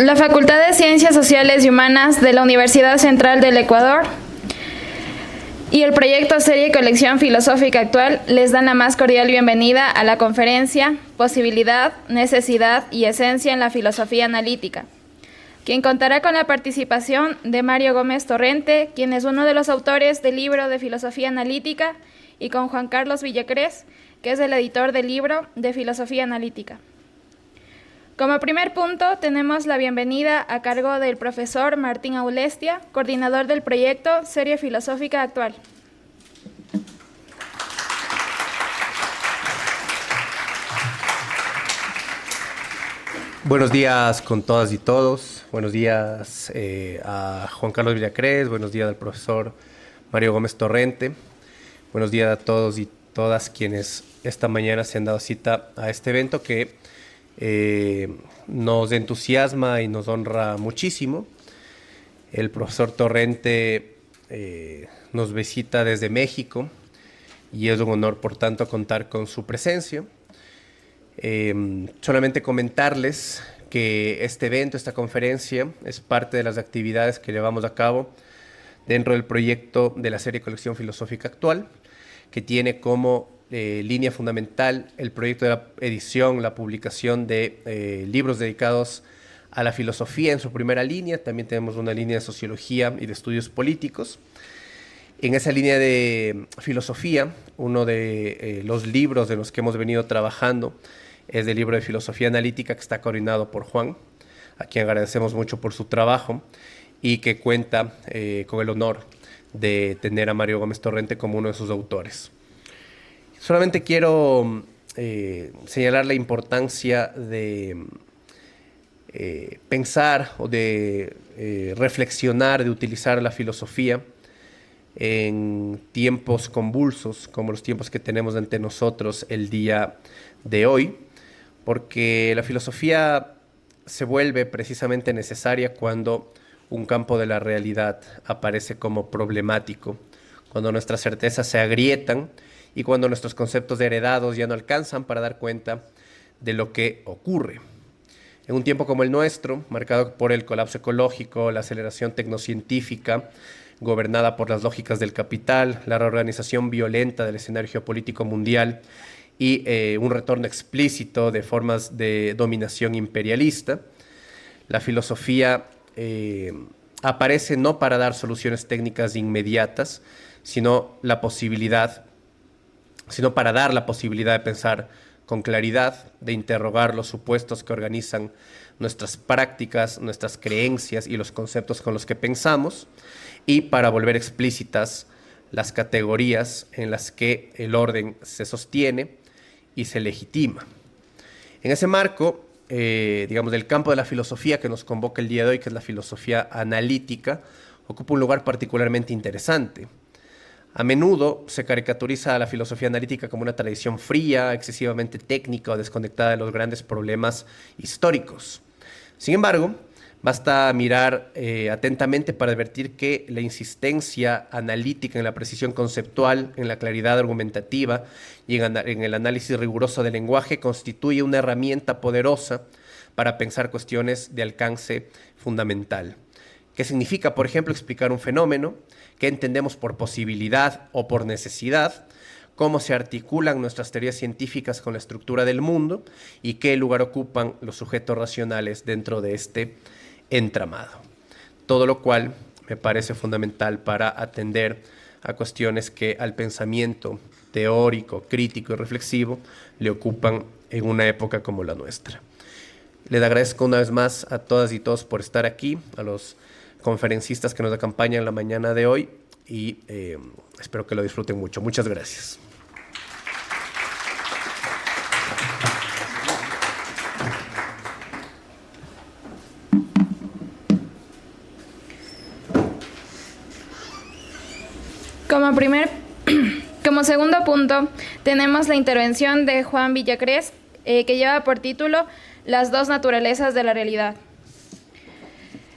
La Facultad de Ciencias Sociales y Humanas de la Universidad Central del Ecuador y el proyecto Serie y Colección Filosófica Actual les dan la más cordial bienvenida a la conferencia Posibilidad, Necesidad y Esencia en la Filosofía Analítica, quien contará con la participación de Mario Gómez Torrente, quien es uno de los autores del libro de Filosofía Analítica, y con Juan Carlos Villacrés, que es el editor del libro de Filosofía Analítica. Como primer punto, tenemos la bienvenida a cargo del profesor Martín Aulestia, coordinador del proyecto Serie Filosófica Actual. Buenos días con todas y todos. Buenos días a Juan Carlos Villacrés. Buenos días al profesor Mario Gómez Torrente. Buenos días a todos y todas quienes esta mañana se han dado cita a este evento que nos entusiasma y nos honra muchísimo. El profesor Torrente nos visita desde México y es un honor, por tanto, contar con su presencia. Solamente comentarles que este evento, esta conferencia, es parte de las actividades que llevamos a cabo dentro del proyecto de la serie Colección Filosófica Actual, que tiene como línea fundamental el proyecto de la edición, la publicación de libros dedicados a la filosofía en su primera línea. También tenemos una línea de sociología y de estudios políticos. En esa línea de filosofía, uno de los libros de los que hemos venido trabajando es el libro de Filosofía Analítica, que está coordinado por Juan, a quien agradecemos mucho por su trabajo y que cuenta con el honor de tener a Mario Gómez Torrente como uno de sus autores. Solamente quiero señalar la importancia de pensar o de reflexionar, de utilizar la filosofía en tiempos convulsos, como los tiempos que tenemos ante nosotros el día de hoy, porque la filosofía se vuelve precisamente necesaria cuando un campo de la realidad aparece como problemático, cuando nuestras certezas se agrietan y cuando nuestros conceptos heredados ya no alcanzan para dar cuenta de lo que ocurre. En un tiempo como el nuestro, marcado por el colapso ecológico, la aceleración tecnocientífica, gobernada por las lógicas del capital, la reorganización violenta del escenario geopolítico mundial y un retorno explícito de formas de dominación imperialista, la filosofía aparece no para dar soluciones técnicas inmediatas, sino para dar la posibilidad de pensar con claridad, de interrogar los supuestos que organizan nuestras prácticas, nuestras creencias y los conceptos con los que pensamos, y para volver explícitas las categorías en las que el orden se sostiene y se legitima. En ese marco, digamos, del campo de la filosofía que nos convoca el día de hoy, que es la filosofía analítica, ocupa un lugar particularmente interesante. A menudo se caricaturiza a la filosofía analítica como una tradición fría, excesivamente técnica o desconectada de los grandes problemas históricos. Sin embargo, basta mirar atentamente para advertir que la insistencia analítica en la precisión conceptual, en la claridad argumentativa y en el análisis riguroso del lenguaje constituye una herramienta poderosa para pensar cuestiones de alcance fundamental. ¿Qué significa, por ejemplo, explicar un fenómeno? ¿Qué entendemos por posibilidad o por necesidad? ¿Cómo se articulan nuestras teorías científicas con la estructura del mundo? ¿Y qué lugar ocupan los sujetos racionales dentro de este entramado? Todo lo cual me parece fundamental para atender a cuestiones que al pensamiento teórico, crítico y reflexivo le ocupan en una época como la nuestra. Les agradezco una vez más a todas y todos por estar aquí, a los conferencistas que nos acompañan la mañana de hoy y espero que lo disfruten mucho. Muchas gracias. Como segundo punto, tenemos la intervención de Juan Villacrés, que lleva por título Las dos naturalezas de la realidad.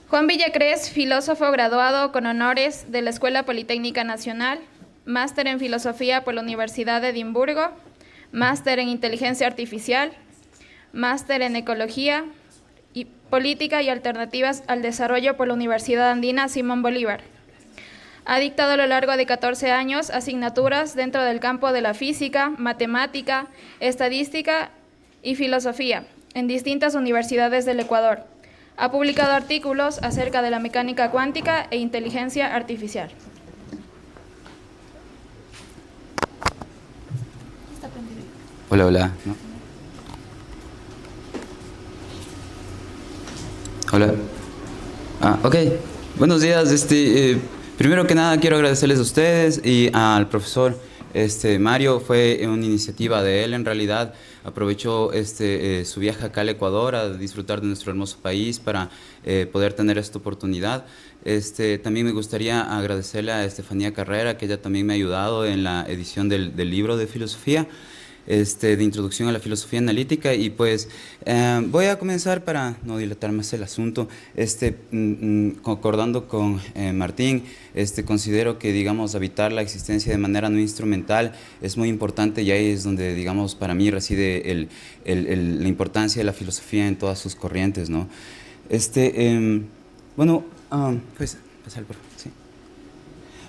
Juan Villacrés, filósofo graduado con honores de la Escuela Politécnica Nacional, máster en Filosofía por la Universidad de Edimburgo, máster en Inteligencia Artificial, máster en Ecología y Política y Alternativas al Desarrollo por la Universidad Andina Simón Bolívar. Ha dictado a lo largo de 14 años asignaturas dentro del campo de la física, matemática, estadística y filosofía en distintas universidades del Ecuador. Ha publicado artículos acerca de la mecánica cuántica e inteligencia artificial. Hola, hola. ¿No? Hola. Ok. Buenos días. Primero que nada quiero agradecerles a ustedes y al profesor Mario. Fue una iniciativa de él, en realidad. Aprovechó su viaje acá al Ecuador a disfrutar de nuestro hermoso país para poder tener esta oportunidad. También me gustaría agradecerle a Estefanía Carrera, que ella también me ha ayudado en la edición del libro de filosofía. De introducción a la filosofía analítica, y pues voy a comenzar para no dilatar más el asunto, concordando con Martín. Considero que, digamos, habitar la existencia de manera no instrumental es muy importante, y ahí es donde, digamos, para mí reside la importancia de la filosofía en todas sus corrientes, ¿no? Pues, pasar por favor, sí.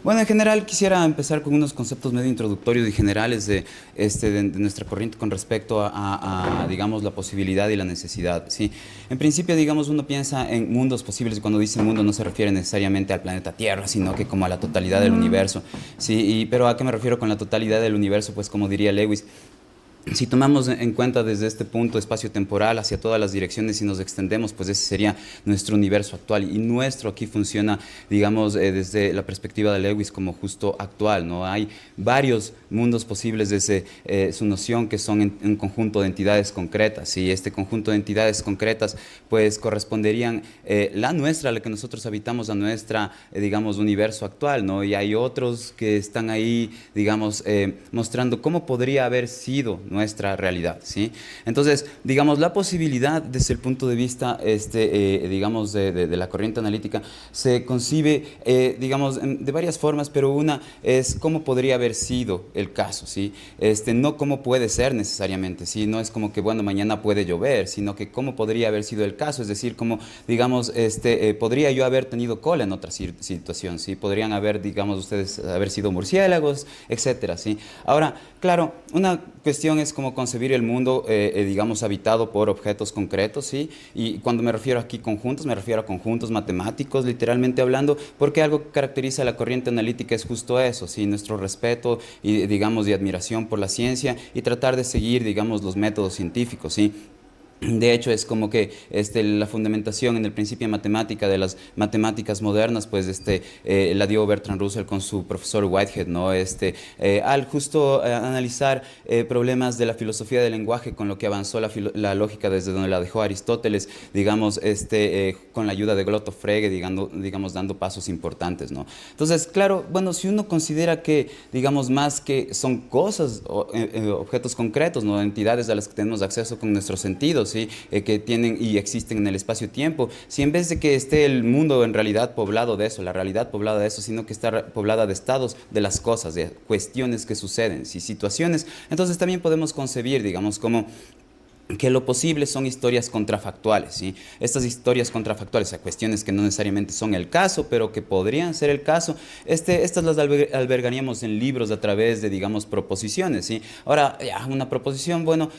Bueno, en general quisiera empezar con unos conceptos medio introductorios y generales de nuestra corriente con respecto a, digamos, la posibilidad y la necesidad, ¿sí? En principio, digamos, uno piensa en mundos posibles, y cuando dice mundo no se refiere necesariamente al planeta Tierra, sino que como a la totalidad del universo, ¿sí? Pero ¿a qué me refiero con la totalidad del universo? Pues como diría Lewis, si tomamos en cuenta desde este punto espacio-temporal hacia todas las direcciones y nos extendemos, pues ese sería nuestro universo actual. Y nuestro aquí funciona, digamos, desde la perspectiva de Lewis como justo actual, ¿no? Hay varios mundos posibles desde su noción, que son un conjunto de entidades concretas. Y este conjunto de entidades concretas pues corresponderían la nuestra, la que nosotros habitamos, a nuestra, digamos, universo actual, ¿no? Y hay otros que están ahí, digamos, mostrando cómo podría haber sido nuestra realidad, ¿sí? Entonces, digamos, la posibilidad desde el punto de vista, digamos, de la corriente analítica se concibe, digamos, de varias formas, pero una es cómo podría haber sido el caso, ¿sí? No cómo puede ser necesariamente, ¿sí? No es como que, bueno, mañana puede llover, sino que cómo podría haber sido el caso, es decir, cómo, digamos, podría yo haber tenido cola en otra situación, ¿sí? Podrían haber, digamos, ustedes haber sido murciélagos, etcétera, ¿sí? Ahora, claro, una cuestión es cómo concebir el mundo, digamos, habitado por objetos concretos, ¿sí? Y cuando me refiero aquí conjuntos, me refiero a conjuntos matemáticos, literalmente hablando, porque algo que caracteriza a la corriente analítica es justo eso, ¿sí? Nuestro respeto y, digamos, de admiración por la ciencia, y tratar de seguir, digamos, los métodos científicos, ¿sí? De hecho, es como que la fundamentación en el principio de matemática de las matemáticas modernas, pues la dio Bertrand Russell con su profesor Whitehead, ¿no? Al justo analizar problemas de la filosofía del lenguaje, con lo que avanzó la lógica desde donde la dejó Aristóteles, digamos, con la ayuda de Glotto Frege, digamos, dando pasos importantes, ¿no? Entonces, claro, bueno, si uno considera que, digamos, más que son cosas, objetos concretos, ¿no? Entidades a las que tenemos acceso con nuestros sentidos, ¿sí? Que tienen y existen en el espacio-tiempo, si en vez de que esté el mundo en realidad poblado de eso, la realidad poblada de eso, sino que está poblada de estados de las cosas, de cuestiones que suceden, ¿sí? Situaciones, entonces también podemos concebir, digamos, como que lo posible son historias contrafactuales, ¿sí? Estas historias contrafactuales, o sea, cuestiones que no necesariamente son el caso, pero que podrían ser el caso, estas las albergaríamos en libros a través de, digamos, proposiciones, ¿sí? Ahora, ya, una proposición, bueno,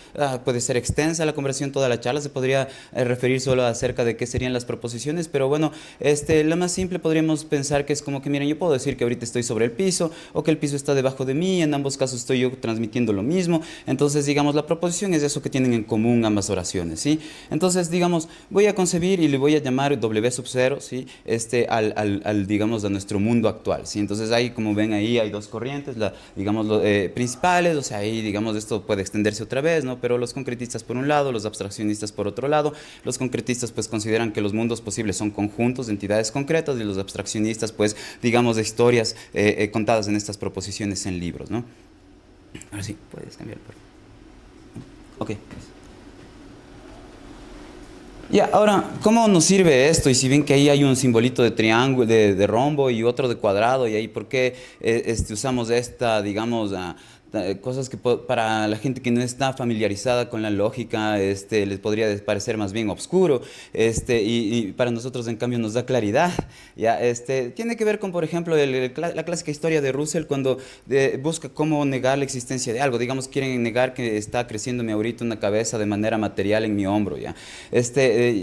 puede ser extensa la conversación, toda la charla se podría referir solo acerca de qué serían las proposiciones, pero bueno, la más simple podríamos pensar que es como que, miren, yo puedo decir que ahorita estoy sobre el piso, o que el piso está debajo de mí, en ambos casos estoy yo transmitiendo lo mismo, entonces, digamos, la proposición es eso que tienen en común ambas oraciones, ¿sí? Entonces, digamos, voy a concebir y le voy a llamar W sub 0, ¿sí? Digamos, a nuestro mundo actual, ¿sí? Entonces, ahí, como ven ahí, hay dos corrientes, digamos, principales, o sea, ahí, digamos, esto puede extenderse otra vez, ¿no? Pero los concretistas por un lado, los abstraccionistas por otro lado. Los concretistas, pues, consideran que los mundos posibles son conjuntos de entidades concretas, y los abstraccionistas, pues, digamos, de historias contadas en estas proposiciones en libros, ¿no? Ahora sí, puedes cambiar, por favor. Ok. Ya, ahora, ¿cómo nos sirve esto? Y si ven que ahí hay un simbolito de triángulo, de rombo, y otro de cuadrado, y ahí, ¿por qué usamos esta, digamos, cosas que para la gente que no está familiarizada con la lógica, les podría parecer más bien obscuro, y para nosotros en cambio nos da claridad. Ya, tiene que ver con, por ejemplo, la clásica historia de Russell cuando busca cómo negar la existencia de algo. Digamos, quieren negar que está creciéndome ahorita una cabeza de manera material en mi hombro, ya.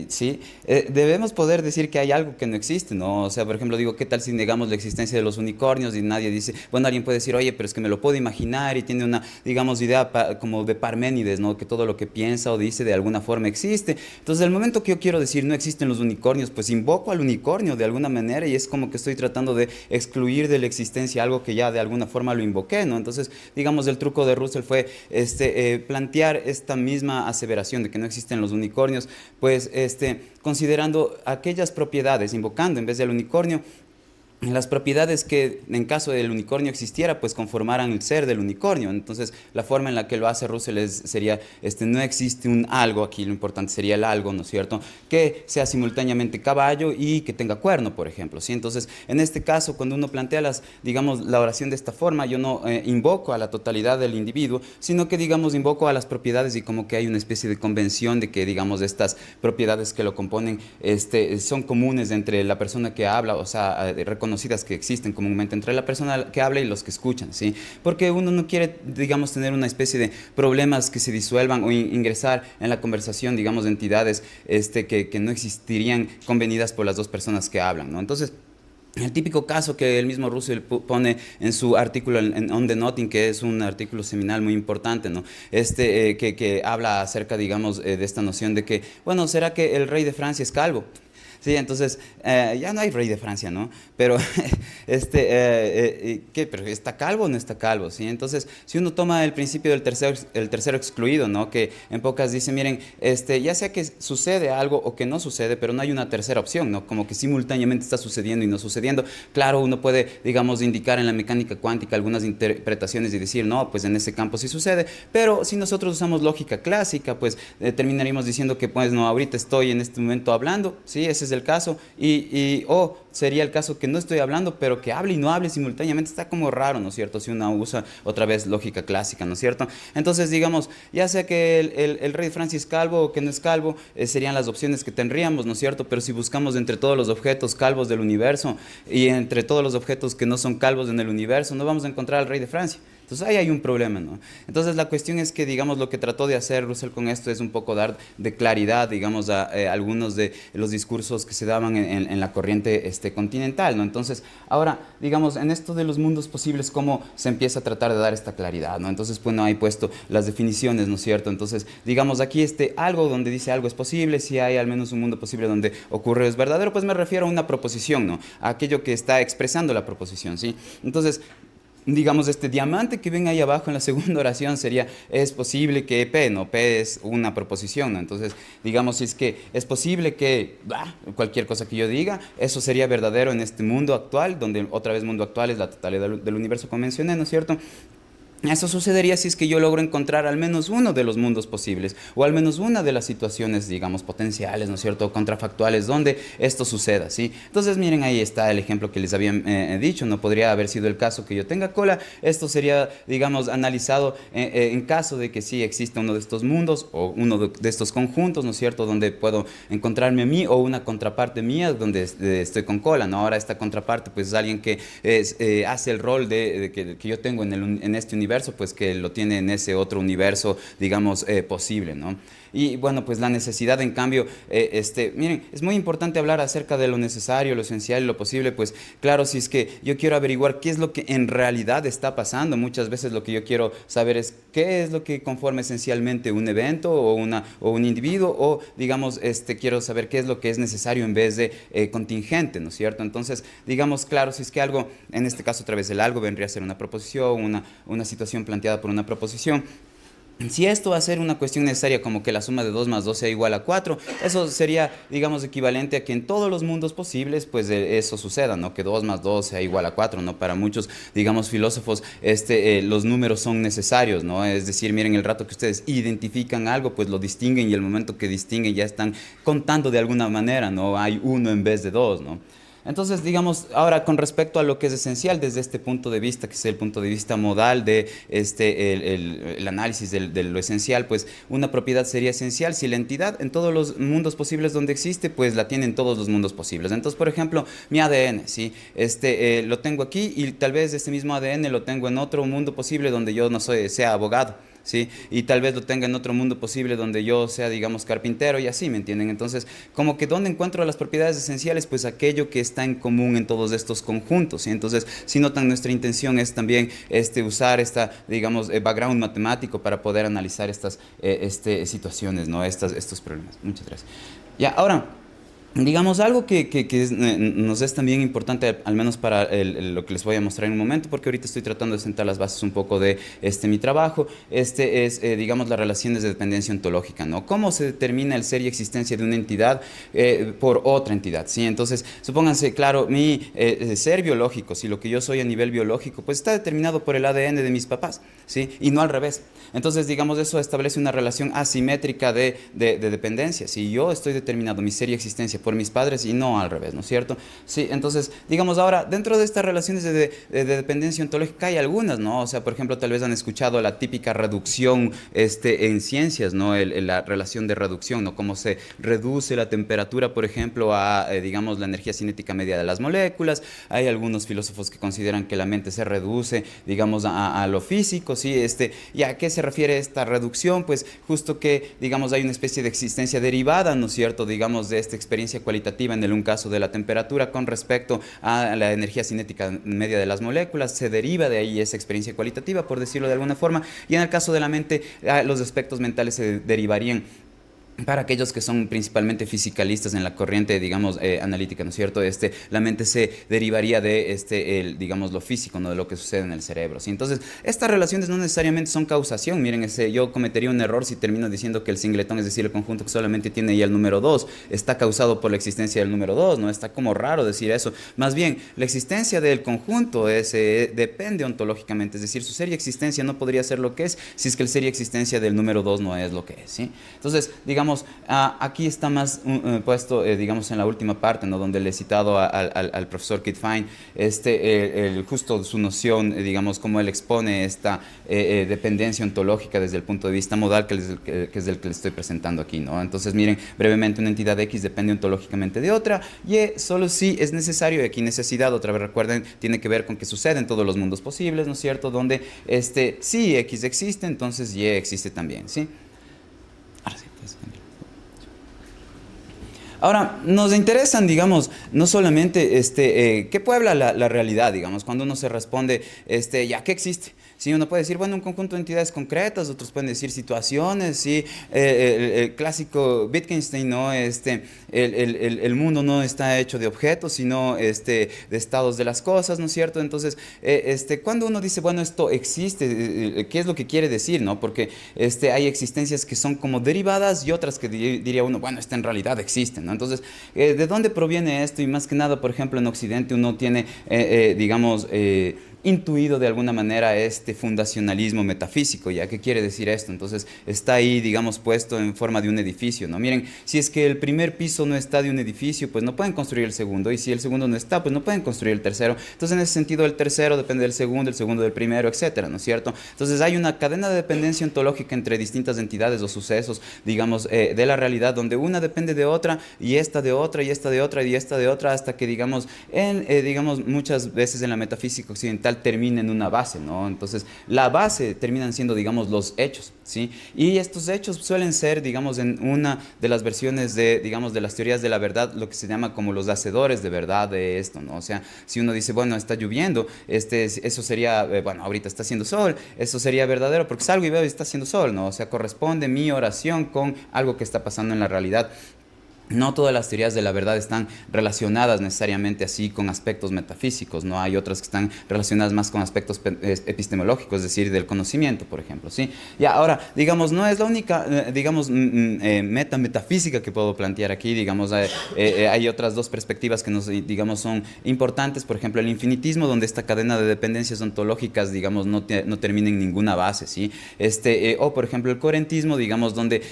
Sí, debemos poder decir que hay algo que no existe, ¿no? O sea, por ejemplo, digo, ¿qué tal si negamos la existencia de los unicornios y nadie dice, bueno, alguien puede decir, oye, pero es que me lo puedo imaginar y tiene una, digamos, idea como de Parménides, ¿no? Que todo lo que piensa o dice de alguna forma existe. Entonces, el momento que yo quiero decir no existen los unicornios, pues invoco al unicornio de alguna manera y es como que estoy tratando de excluir de la existencia algo que ya de alguna forma lo invoqué, ¿no? Entonces, digamos, el truco de Russell fue plantear esta misma aseveración de que no existen los unicornios, pues considerando aquellas propiedades, invocando en vez del unicornio las propiedades que en caso del unicornio existiera, pues conformaran el ser del unicornio. Entonces, la forma en la que lo hace Russell sería, no existe un algo, aquí lo importante sería el algo, ¿no es cierto?, que sea simultáneamente caballo y que tenga cuerno, por ejemplo, ¿sí? Entonces, en este caso, cuando uno plantea digamos, la oración de esta forma, yo no invoco a la totalidad del individuo, sino que, digamos, invoco a las propiedades y como que hay una especie de convención de que, digamos, estas propiedades que lo componen son comunes entre la persona que habla, o sea, reconocidas que existen comúnmente entre la persona que habla y los que escuchan, ¿sí? Porque uno no quiere, digamos, tener una especie de problemas que se disuelvan o ingresar en la conversación, digamos, de entidades que no existirían convenidas por las dos personas que hablan, ¿no? Entonces, el típico caso que el mismo Russell pone en su artículo en On the Nothing, que es un artículo seminal muy importante, ¿no? Que habla acerca, digamos, de esta noción de que, bueno, ¿será que el rey de Francia es calvo? Sí, entonces, ya no hay rey de Francia, ¿no? Pero, ¿qué? ¿Pero está calvo o no está calvo? ¿Sí? Entonces, si uno toma el principio del tercero excluido, ¿no? Que en pocas dice, miren, ya sea que sucede algo o que no sucede, pero no hay una tercera opción, ¿no? Como que simultáneamente está sucediendo y no sucediendo. Claro, uno puede, digamos, indicar en la mecánica cuántica algunas interpretaciones y decir, no, pues en ese campo sí sucede, pero si nosotros usamos lógica clásica, pues terminaríamos diciendo que, pues, no, ahorita estoy en este momento hablando, ¿sí? Ese es el caso, o sería el caso que no estoy hablando, pero que hable y no hable simultáneamente, está como raro, ¿no es cierto? Si uno usa otra vez lógica clásica, ¿no es cierto? Entonces, digamos, ya sea que el rey de Francia es calvo o que no es calvo, serían las opciones que tendríamos, ¿no es cierto? Pero si buscamos entre todos los objetos calvos del universo y entre todos los objetos que no son calvos en el universo, no vamos a encontrar al rey de Francia. Entonces ahí hay un problema, ¿no? Entonces la cuestión es que, digamos, lo que trató de hacer Russell con esto es un poco dar de claridad, digamos, a algunos de los discursos que se daban en la corriente continental, ¿no? Entonces, ahora, digamos, en esto de los mundos posibles, ¿cómo se empieza a tratar de dar esta claridad, ¿no? Entonces, pues no hay puesto las definiciones, ¿no es cierto? Entonces, digamos, aquí algo donde dice algo es posible, si hay al menos un mundo posible donde ocurre es verdadero, pues me refiero a una proposición, ¿no? A aquello que está expresando la proposición, ¿sí? Entonces, digamos, este diamante que ven ahí abajo en la segunda oración sería, es posible que P, no, P es una proposición, ¿no? Entonces, digamos, si es que es posible que cualquier cosa que yo diga, eso sería verdadero en este mundo actual, donde otra vez mundo actual es la totalidad del universo como mencioné, ¿no es cierto? Eso sucedería si es que yo logro encontrar al menos uno de los mundos posibles o al menos una de las situaciones, digamos, potenciales, ¿no es cierto?, contrafactuales donde esto suceda, ¿sí? Entonces, miren, ahí está el ejemplo que les había dicho, no podría haber sido el caso que yo tenga cola, esto sería, digamos, analizado en caso de que sí exista uno de estos mundos o uno de estos conjuntos, ¿no es cierto?, donde puedo encontrarme a mí o una contraparte mía donde estoy con cola, ¿no? Ahora esta contraparte, pues, es alguien que hace el rol que yo tengo en este universo, pues que lo tiene en ese otro universo, digamos, posible, ¿no? Y bueno, pues la necesidad, en cambio, miren, es muy importante hablar acerca de lo necesario, lo esencial y lo posible, pues claro, si es que yo quiero averiguar qué es lo que en realidad está pasando, muchas veces lo que yo quiero saber es qué es lo que conforma esencialmente un evento o un individuo, o digamos, quiero saber qué es lo que es necesario en vez de contingente, ¿no es cierto? Entonces, digamos, claro, si es que algo, en este caso otra vez el algo vendría a ser una proposición, una situación planteada por una proposición. Si esto va a ser una cuestión necesaria como que la suma de 2 más 2 sea igual a 4, eso sería, digamos, equivalente a que en todos los mundos posibles, pues eso suceda, ¿no? Que 2 más 2 sea igual a 4, ¿no? Para muchos, digamos, filósofos, los números son necesarios, ¿no? Es decir, miren, el rato que ustedes identifican algo, pues lo distinguen y el momento que distinguen ya están contando de alguna manera, ¿no? Hay uno en vez de dos, ¿no? Entonces, digamos, ahora con respecto a lo que es esencial desde este punto de vista, que es el punto de vista modal de el análisis de lo esencial, pues una propiedad sería esencial si la entidad en todos los mundos posibles donde existe, pues la tiene en todos los mundos posibles. Entonces, por ejemplo, mi ADN, ¿sí? Lo tengo aquí y tal vez este mismo ADN lo tengo en otro mundo posible donde yo no sea abogado. ¿Sí? Y tal vez lo tenga en otro mundo posible donde yo sea, digamos, carpintero y así, ¿me entienden? Entonces, como que ¿dónde encuentro las propiedades esenciales? Pues aquello que está en común en todos estos conjuntos, ¿sí? Entonces, si notan, nuestra intención es también usar digamos, background matemático para poder analizar estas situaciones, ¿no? Estos problemas. Muchas gracias. Ya, ahora, digamos, algo que nos es también importante, al menos para lo que les voy a mostrar en un momento, porque ahorita estoy tratando de sentar las bases un poco de mi trabajo, digamos, las relaciones de dependencia ontológica, ¿no? ¿Cómo se determina el ser y existencia de una entidad por otra entidad, ¿sí? Entonces, supónganse, claro, mi ser biológico, si lo que yo soy a nivel biológico, pues está determinado por el ADN de mis papás, ¿sí? Y no al revés. Entonces, digamos, eso establece una relación asimétrica de dependencia. Si yo estoy determinado, mi ser y existencia, por mis padres y no al revés, ¿no es cierto? Sí, entonces, digamos ahora, dentro de estas relaciones de dependencia ontológica hay algunas, ¿no? O sea, por ejemplo, tal vez han escuchado la típica reducción en ciencias, ¿no? La relación de reducción, ¿no? Cómo se reduce la temperatura, por ejemplo, a, digamos, la energía cinética media de las moléculas. Hay algunos filósofos que consideran que la mente se reduce, digamos, a lo físico, ¿sí? ¿Y a qué se refiere esta reducción? Pues justo que, digamos, hay una especie de existencia derivada, ¿no es cierto?, digamos, de esta experiencia cualitativa en un caso de la temperatura con respecto a la energía cinética media de las moléculas, se deriva de ahí esa experiencia cualitativa, por decirlo de alguna forma, y en el caso de la mente, los aspectos mentales se derivarían para aquellos que son principalmente fisicalistas en la corriente, digamos, analítica, ¿no es cierto? La mente se derivaría de, digamos, lo físico, ¿no? De lo que sucede en el cerebro, ¿sí? Entonces, estas relaciones no necesariamente son causación. Miren, yo cometería un error si termino diciendo que el singletón, es decir, el conjunto que solamente tiene ya el número 2, está causado por la existencia del número 2, ¿no? Está como raro decir eso. Más bien, la existencia del conjunto depende ontológicamente, es decir, su ser y existencia no podría ser lo que es si es que el ser y existencia del número 2 no es lo que es, ¿sí? Entonces, digamos, aquí está más puesto, digamos, en la última parte, ¿no? Donde le he citado al profesor Kit Fine, justo su noción, digamos, cómo él expone esta dependencia ontológica desde el punto de vista modal, que es el que le estoy presentando aquí, ¿no? Entonces, miren, brevemente, una entidad X depende ontológicamente de otra, y solo si es necesario, y aquí necesidad, otra vez recuerden, tiene que ver con que sucede en todos los mundos posibles, ¿no es cierto? Donde si X existe, entonces Y existe también, ¿sí? Ahora sí, pues, ahora, nos interesan, digamos, no solamente qué puebla la realidad, digamos, cuando uno se responde, ya, ¿qué existe? Sí, uno puede decir, bueno, un conjunto de entidades concretas, otros pueden decir situaciones, sí, el clásico Wittgenstein, ¿no? El mundo no está hecho de objetos, sino de estados de las cosas, ¿no es cierto? Entonces, cuando uno dice, bueno, esto existe, ¿qué es lo que quiere decir, no? Porque hay existencias que son como derivadas y otras que diría uno, bueno, en realidad existen, ¿no? Entonces, ¿de dónde proviene esto? Y más que nada, por ejemplo, en Occidente uno tiene, digamos, intuido de alguna manera fundacionalismo metafísico. ¿Ya qué quiere decir esto? Entonces está ahí, digamos, puesto en forma de un edificio, ¿no? Miren, si es que el primer piso no está de un edificio, pues no pueden construir el segundo, y si el segundo no está, pues no pueden construir el tercero. Entonces, en ese sentido, el tercero depende del segundo del primero, etcétera, ¿no es cierto? Entonces hay una cadena de dependencia ontológica entre distintas entidades o sucesos, digamos, de la realidad, donde una depende de otra, y esta de otra, y esta de otra, y esta de otra, hasta que, digamos, digamos, muchas veces en la metafísica occidental termina en una base, ¿no? Entonces, la base terminan siendo, digamos, los hechos, ¿sí? Y estos hechos suelen ser, digamos, en una de las versiones digamos, de las teorías de la verdad, lo que se llama como los hacedores de verdad de esto, ¿no? O sea, si uno dice, bueno, está lloviendo, eso sería, bueno, ahorita está haciendo sol, eso sería verdadero porque salgo y veo y está haciendo sol, ¿no? O sea, corresponde mi oración con algo que está pasando en la realidad. No todas las teorías de la verdad están relacionadas necesariamente así con aspectos metafísicos, ¿no? Hay otras que están relacionadas más con aspectos epistemológicos, es decir, del conocimiento, por ejemplo, ¿sí? Ya, ahora, digamos, no es la única, digamos, metafísica que puedo plantear aquí, digamos, hay otras dos perspectivas que digamos, son importantes, por ejemplo, el infinitismo, donde esta cadena de dependencias ontológicas, digamos, no termina en ninguna base, ¿sí? O, por ejemplo, el coherentismo, digamos, donde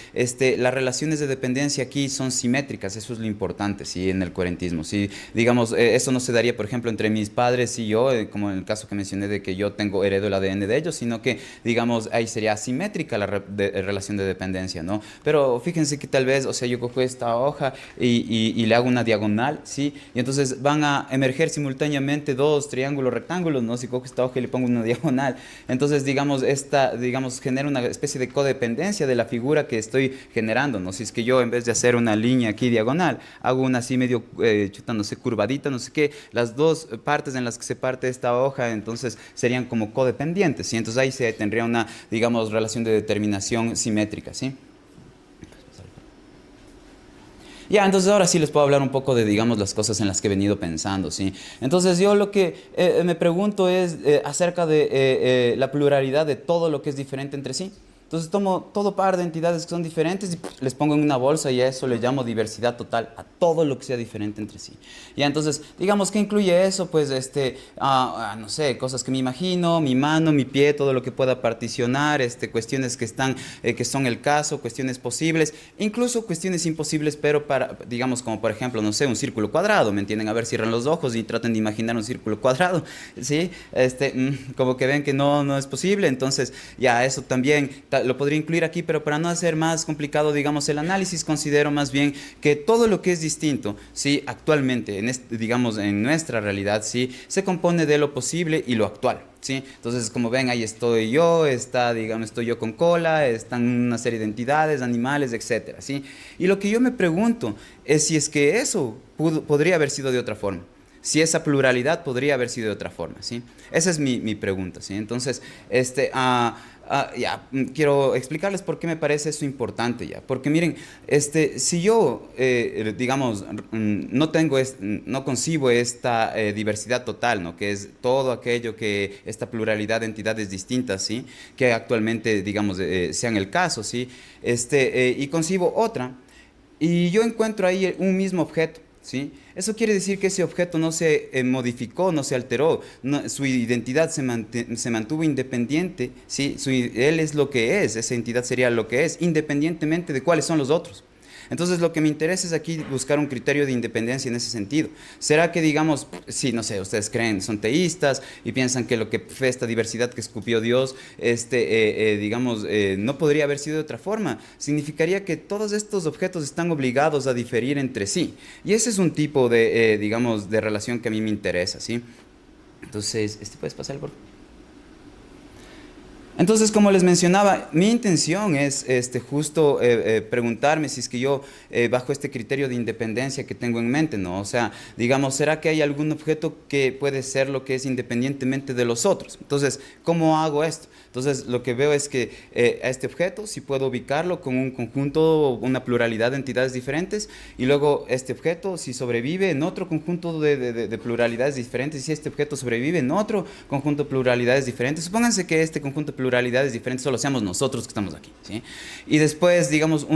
las relaciones de dependencia aquí son simétricas, simétricas, eso es lo importante, ¿sí? En el coherentismo, ¿sí? Digamos, eso no se daría, por ejemplo, entre mis padres y yo, como en el caso que mencioné de que yo heredo el ADN de ellos, sino que, digamos, ahí sería asimétrica la relación de dependencia, ¿no? Pero fíjense que tal vez, o sea, yo cojo esta hoja y le hago una diagonal, ¿sí? Y entonces van a emerger simultáneamente dos triángulos rectángulos, ¿no? Si cojo esta hoja y le pongo una diagonal, entonces, digamos, genera una especie de codependencia de la figura que estoy generando, ¿no? Si es que yo, en vez de hacer una línea aquí diagonal, hago una así medio, no sé, curvadita, no sé qué, las dos partes en las que se parte esta hoja, entonces serían como codependientes, ¿sí? Entonces ahí se tendría una, digamos, relación de determinación simétrica, ¿sí? Ya, entonces ahora sí les puedo hablar un poco de, digamos, las cosas en las que he venido pensando, ¿sí? Entonces yo lo que me pregunto es acerca de la pluralidad de todo lo que es diferente entre sí. Entonces tomo todo par de entidades que son diferentes y les pongo en una bolsa y a eso le llamo diversidad total, a todo lo que sea diferente entre sí. Ya, entonces, digamos, ¿qué incluye eso? Pues, no sé, cosas que me imagino, mi mano, mi pie, todo lo que pueda particionar, cuestiones que están, que son el caso, cuestiones posibles, incluso cuestiones imposibles, pero para, digamos, como por ejemplo, no sé, un círculo cuadrado, ¿me entienden? A ver, cierran los ojos y traten de imaginar un círculo cuadrado, ¿sí? Como que ven que no es posible, entonces, ya, eso también lo podría incluir aquí, pero para no hacer más complicado, digamos, el análisis, considero más bien que todo lo que es distinto, ¿sí? Actualmente, digamos, en nuestra realidad, ¿sí? Se compone de lo posible y lo actual, ¿sí? Entonces, como ven, ahí estoy yo, digamos, estoy yo con cola, están una serie de entidades, animales, etcétera, ¿sí? Y lo que yo me pregunto es si es que eso podría haber sido de otra forma. Si esa pluralidad podría haber sido de otra forma, ¿sí? Esa es mi pregunta, ¿sí? Entonces, quiero explicarles por qué me parece eso importante ya. Porque miren, si yo, digamos, no concibo esta diversidad total, ¿no? Que es todo aquello esta pluralidad de entidades distintas, ¿sí? Que actualmente, digamos, sean el caso, ¿sí? Y concibo otra, y yo encuentro ahí un mismo objeto, ¿sí? Eso quiere decir que ese objeto no se modificó, no se alteró, su identidad se mantuvo independiente, ¿sí? Él es lo que es, esa entidad sería lo que es, independientemente de cuáles son los otros. Entonces lo que me interesa es aquí buscar un criterio de independencia en ese sentido. ¿Será que, digamos, sí, no sé, ustedes creen, son teístas y piensan que lo que fue esta diversidad que escupió Dios, digamos, no podría haber sido de otra forma? Significaría que todos estos objetos están obligados a diferir entre sí. Y ese es un tipo de, digamos, de relación que a mí me interesa, ¿sí? Entonces, ¿puedes pasar por favor? Entonces, como les mencionaba, mi intención es justo preguntarme si es que yo, bajo este criterio de independencia que tengo en mente, ¿no? O sea, digamos, ¿será que hay algún objeto que puede ser lo que es independientemente de los otros? Entonces, ¿cómo hago esto? Entonces, lo que veo es que a este objeto, si puedo ubicarlo con un conjunto, una pluralidad de entidades diferentes, y luego este objeto, si sobrevive en otro conjunto de pluralidades diferentes, y si este objeto sobrevive en otro conjunto de pluralidades diferentes, supónganse que este conjunto de pluralidades diferentes solo seamos nosotros que estamos aquí, ¿sí? Y después, digamos,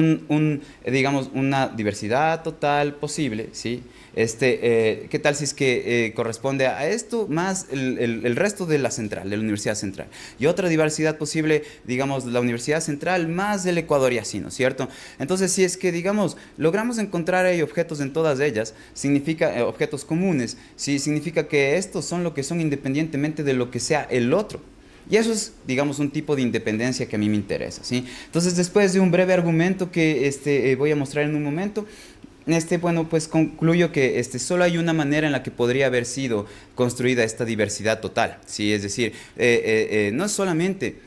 digamos, una diversidad total posible, ¿sí? ¿Qué tal si es que corresponde a esto más el resto de la central, de la Universidad Central? Y otra diversidad posible, digamos, la Universidad Central más el Ecuador y así, ¿no es cierto? Entonces, si es que, digamos, logramos encontrar ahí objetos en todas ellas, significa, objetos comunes, ¿sí? Significa que estos son lo que son independientemente de lo que sea el otro. Y eso es, digamos, un tipo de independencia que a mí me interesa, ¿sí? Entonces, después de un breve argumento que voy a mostrar en un momento, bueno, pues concluyo que solo hay una manera en la que podría haber sido construida esta diversidad total, ¿sí? Es decir, no solamente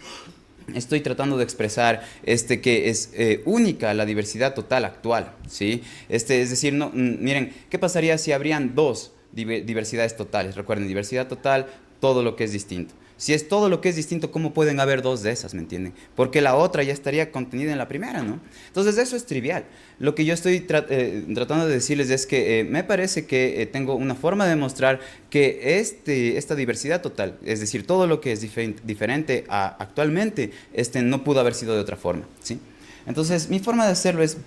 estoy tratando de expresar que es única la diversidad total actual, ¿sí? Es decir, no, miren, ¿qué pasaría si habrían dos diversidades totales? Recuerden, diversidad total, todo lo que es distinto. Si es todo lo que es distinto, ¿cómo pueden haber dos de esas, me entienden? Porque la otra ya estaría contenida en la primera, ¿no? Entonces eso es trivial. Lo que yo estoy tratando de decirles es que me parece que tengo una forma de mostrar que esta diversidad total, es decir, todo lo que es diferente actualmente, no pudo haber sido de otra forma, ¿sí? Entonces mi forma de hacerlo es...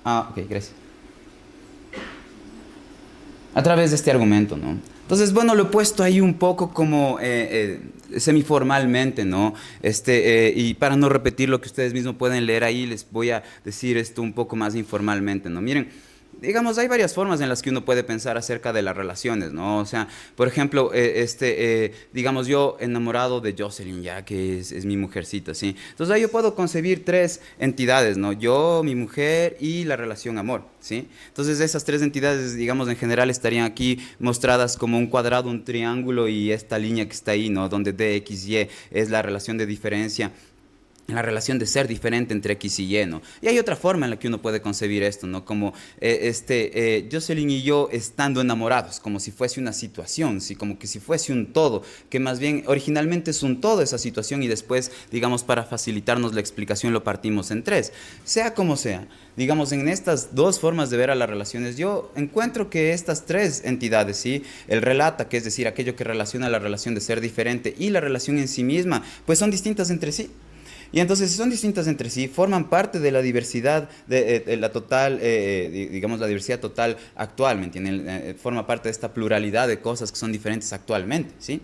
ok, gracias. A través de este argumento, ¿no? Entonces, bueno, lo he puesto ahí un poco como semiformalmente, ¿no? Y para no repetir lo que ustedes mismos pueden leer ahí, les voy a decir esto un poco más informalmente, ¿no? Miren, Digamos, hay varias formas en las que uno puede pensar acerca de las relaciones, ¿no? O sea, por ejemplo, digamos, yo enamorado de Jocelyn, ya que es mi mujercita, ¿sí? Entonces ahí yo puedo concebir tres entidades, ¿no? Yo, mi mujer y la relación amor, ¿sí? Entonces esas tres entidades, digamos, en general estarían aquí mostradas como un cuadrado, un triángulo y esta línea que está ahí, ¿no? Donde D, X, Y es la relación de diferencia, la relación de ser diferente entre X y Y, ¿no? Y hay otra forma en la que uno puede concebir esto, ¿no? Como Jocelyn y yo estando enamorados, como si fuese una situación, ¿sí? Como que si fuese un todo, que más bien originalmente es un todo esa situación y después, digamos, para facilitarnos la explicación lo partimos en tres. Sea como sea, digamos, en estas dos formas de ver a las relaciones, yo encuentro que estas tres entidades, ¿sí? El relata, que es decir, aquello que relaciona la relación de ser diferente y la relación en sí misma, pues son distintas entre sí. Y entonces, si son distintas entre sí, forman parte de la diversidad, de la total, digamos, la diversidad total actual, ¿me entienden? Forma parte de esta pluralidad de cosas que son diferentes actualmente, ¿sí?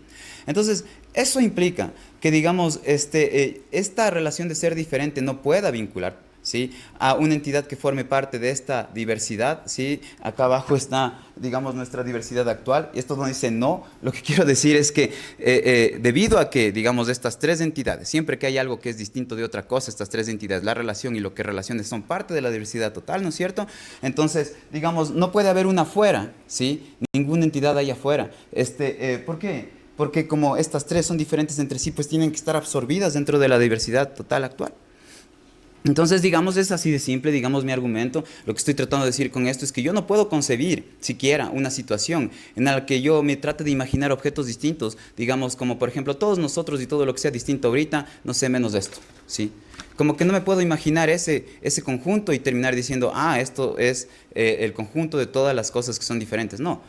Entonces, eso implica que, digamos, esta relación de ser diferente no pueda vincular, ¿sí?, a una entidad que forme parte de esta diversidad, ¿sí? Acá abajo está, digamos, nuestra diversidad actual, y esto no dice no, lo que quiero decir es que debido a que, digamos, estas tres entidades, siempre que hay algo que es distinto de otra cosa, estas tres entidades, la relación y lo que relaciones son parte de la diversidad total, ¿no es cierto? Entonces, digamos, no puede haber una afuera, ¿sí? Ninguna entidad ahí afuera. ¿Por qué? Porque como estas tres son diferentes entre sí, pues tienen que estar absorbidas dentro de la diversidad total actual. Entonces, digamos, es así de simple, digamos, mi argumento. Lo que estoy tratando de decir con esto es que yo no puedo concebir siquiera una situación en la que yo me trate de imaginar objetos distintos, digamos, como por ejemplo todos nosotros y todo lo que sea distinto ahorita, no sé, menos esto, ¿sí? Como que no me puedo imaginar ese conjunto y terminar diciendo, esto es el conjunto de todas las cosas que son diferentes, no,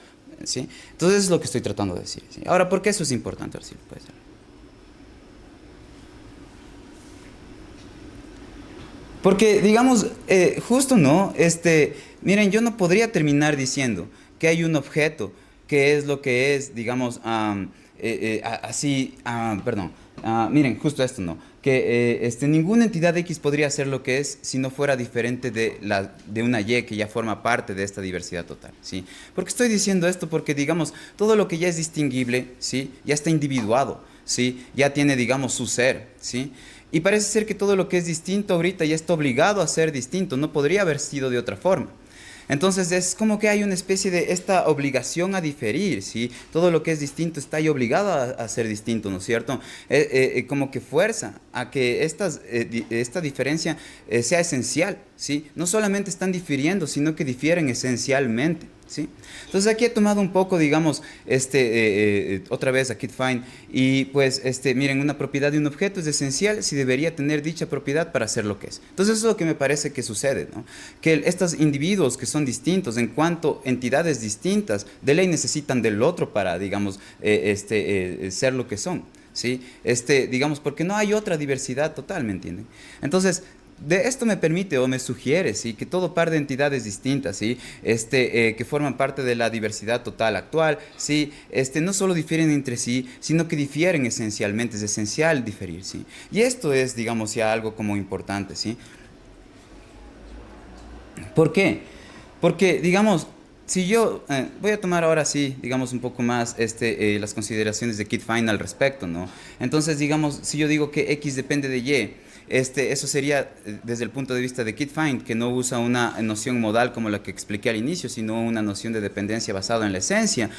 ¿sí? Entonces, eso es lo que estoy tratando de decir, ¿sí? Ahora, ¿por qué eso es importante? A ver si lo puedes ver. Porque, digamos, justo no, miren, yo no podría terminar diciendo que hay un objeto que es lo que es, digamos, miren, justo esto no, que ninguna entidad X podría ser lo que es si no fuera diferente de una Y que ya forma parte de esta diversidad total, ¿sí? ¿Por qué estoy diciendo esto? Porque, digamos, todo lo que ya es distinguible, ¿sí?, ya está individuado, ¿sí?, ya tiene, digamos, su ser, ¿sí? Y parece ser que todo lo que es distinto ahorita ya está obligado a ser distinto, no podría haber sido de otra forma. Entonces es como que hay una especie de esta obligación a diferir, ¿sí? Todo lo que es distinto está ahí obligado a ser distinto, ¿no es cierto? Como que fuerza a que esta diferencia sea esencial, ¿sí? No solamente están difiriendo, sino que difieren esencialmente, ¿sí? Entonces aquí he tomado un poco, digamos, otra vez a Kit Fine, y pues, miren, una propiedad de un objeto es esencial si debería tener dicha propiedad para ser lo que es. Entonces eso es lo que me parece que sucede, ¿no? Que estos individuos que son distintos en cuanto entidades distintas, de ley necesitan del otro para, digamos, ser lo que son, ¿sí? Digamos, porque no hay otra diversidad total, ¿me entienden? Entonces, de esto me permite o me sugiere, ¿sí?, que todo par de entidades distintas, ¿sí?, que forman parte de la diversidad total actual, ¿sí?, no solo difieren entre sí, sino que difieren esencialmente, es esencial diferir, ¿sí? Y esto es, digamos, ya algo como importante, ¿sí? ¿Por qué? Porque, digamos, si yo voy a tomar ahora sí, digamos, un poco más las consideraciones de Kit Fine al respecto, ¿no? Entonces, digamos, si yo digo que X depende de Y, eso sería desde el punto de vista de Kit Fine, que no usa una noción modal como la que expliqué al inicio, sino una noción de dependencia basada en la esencia.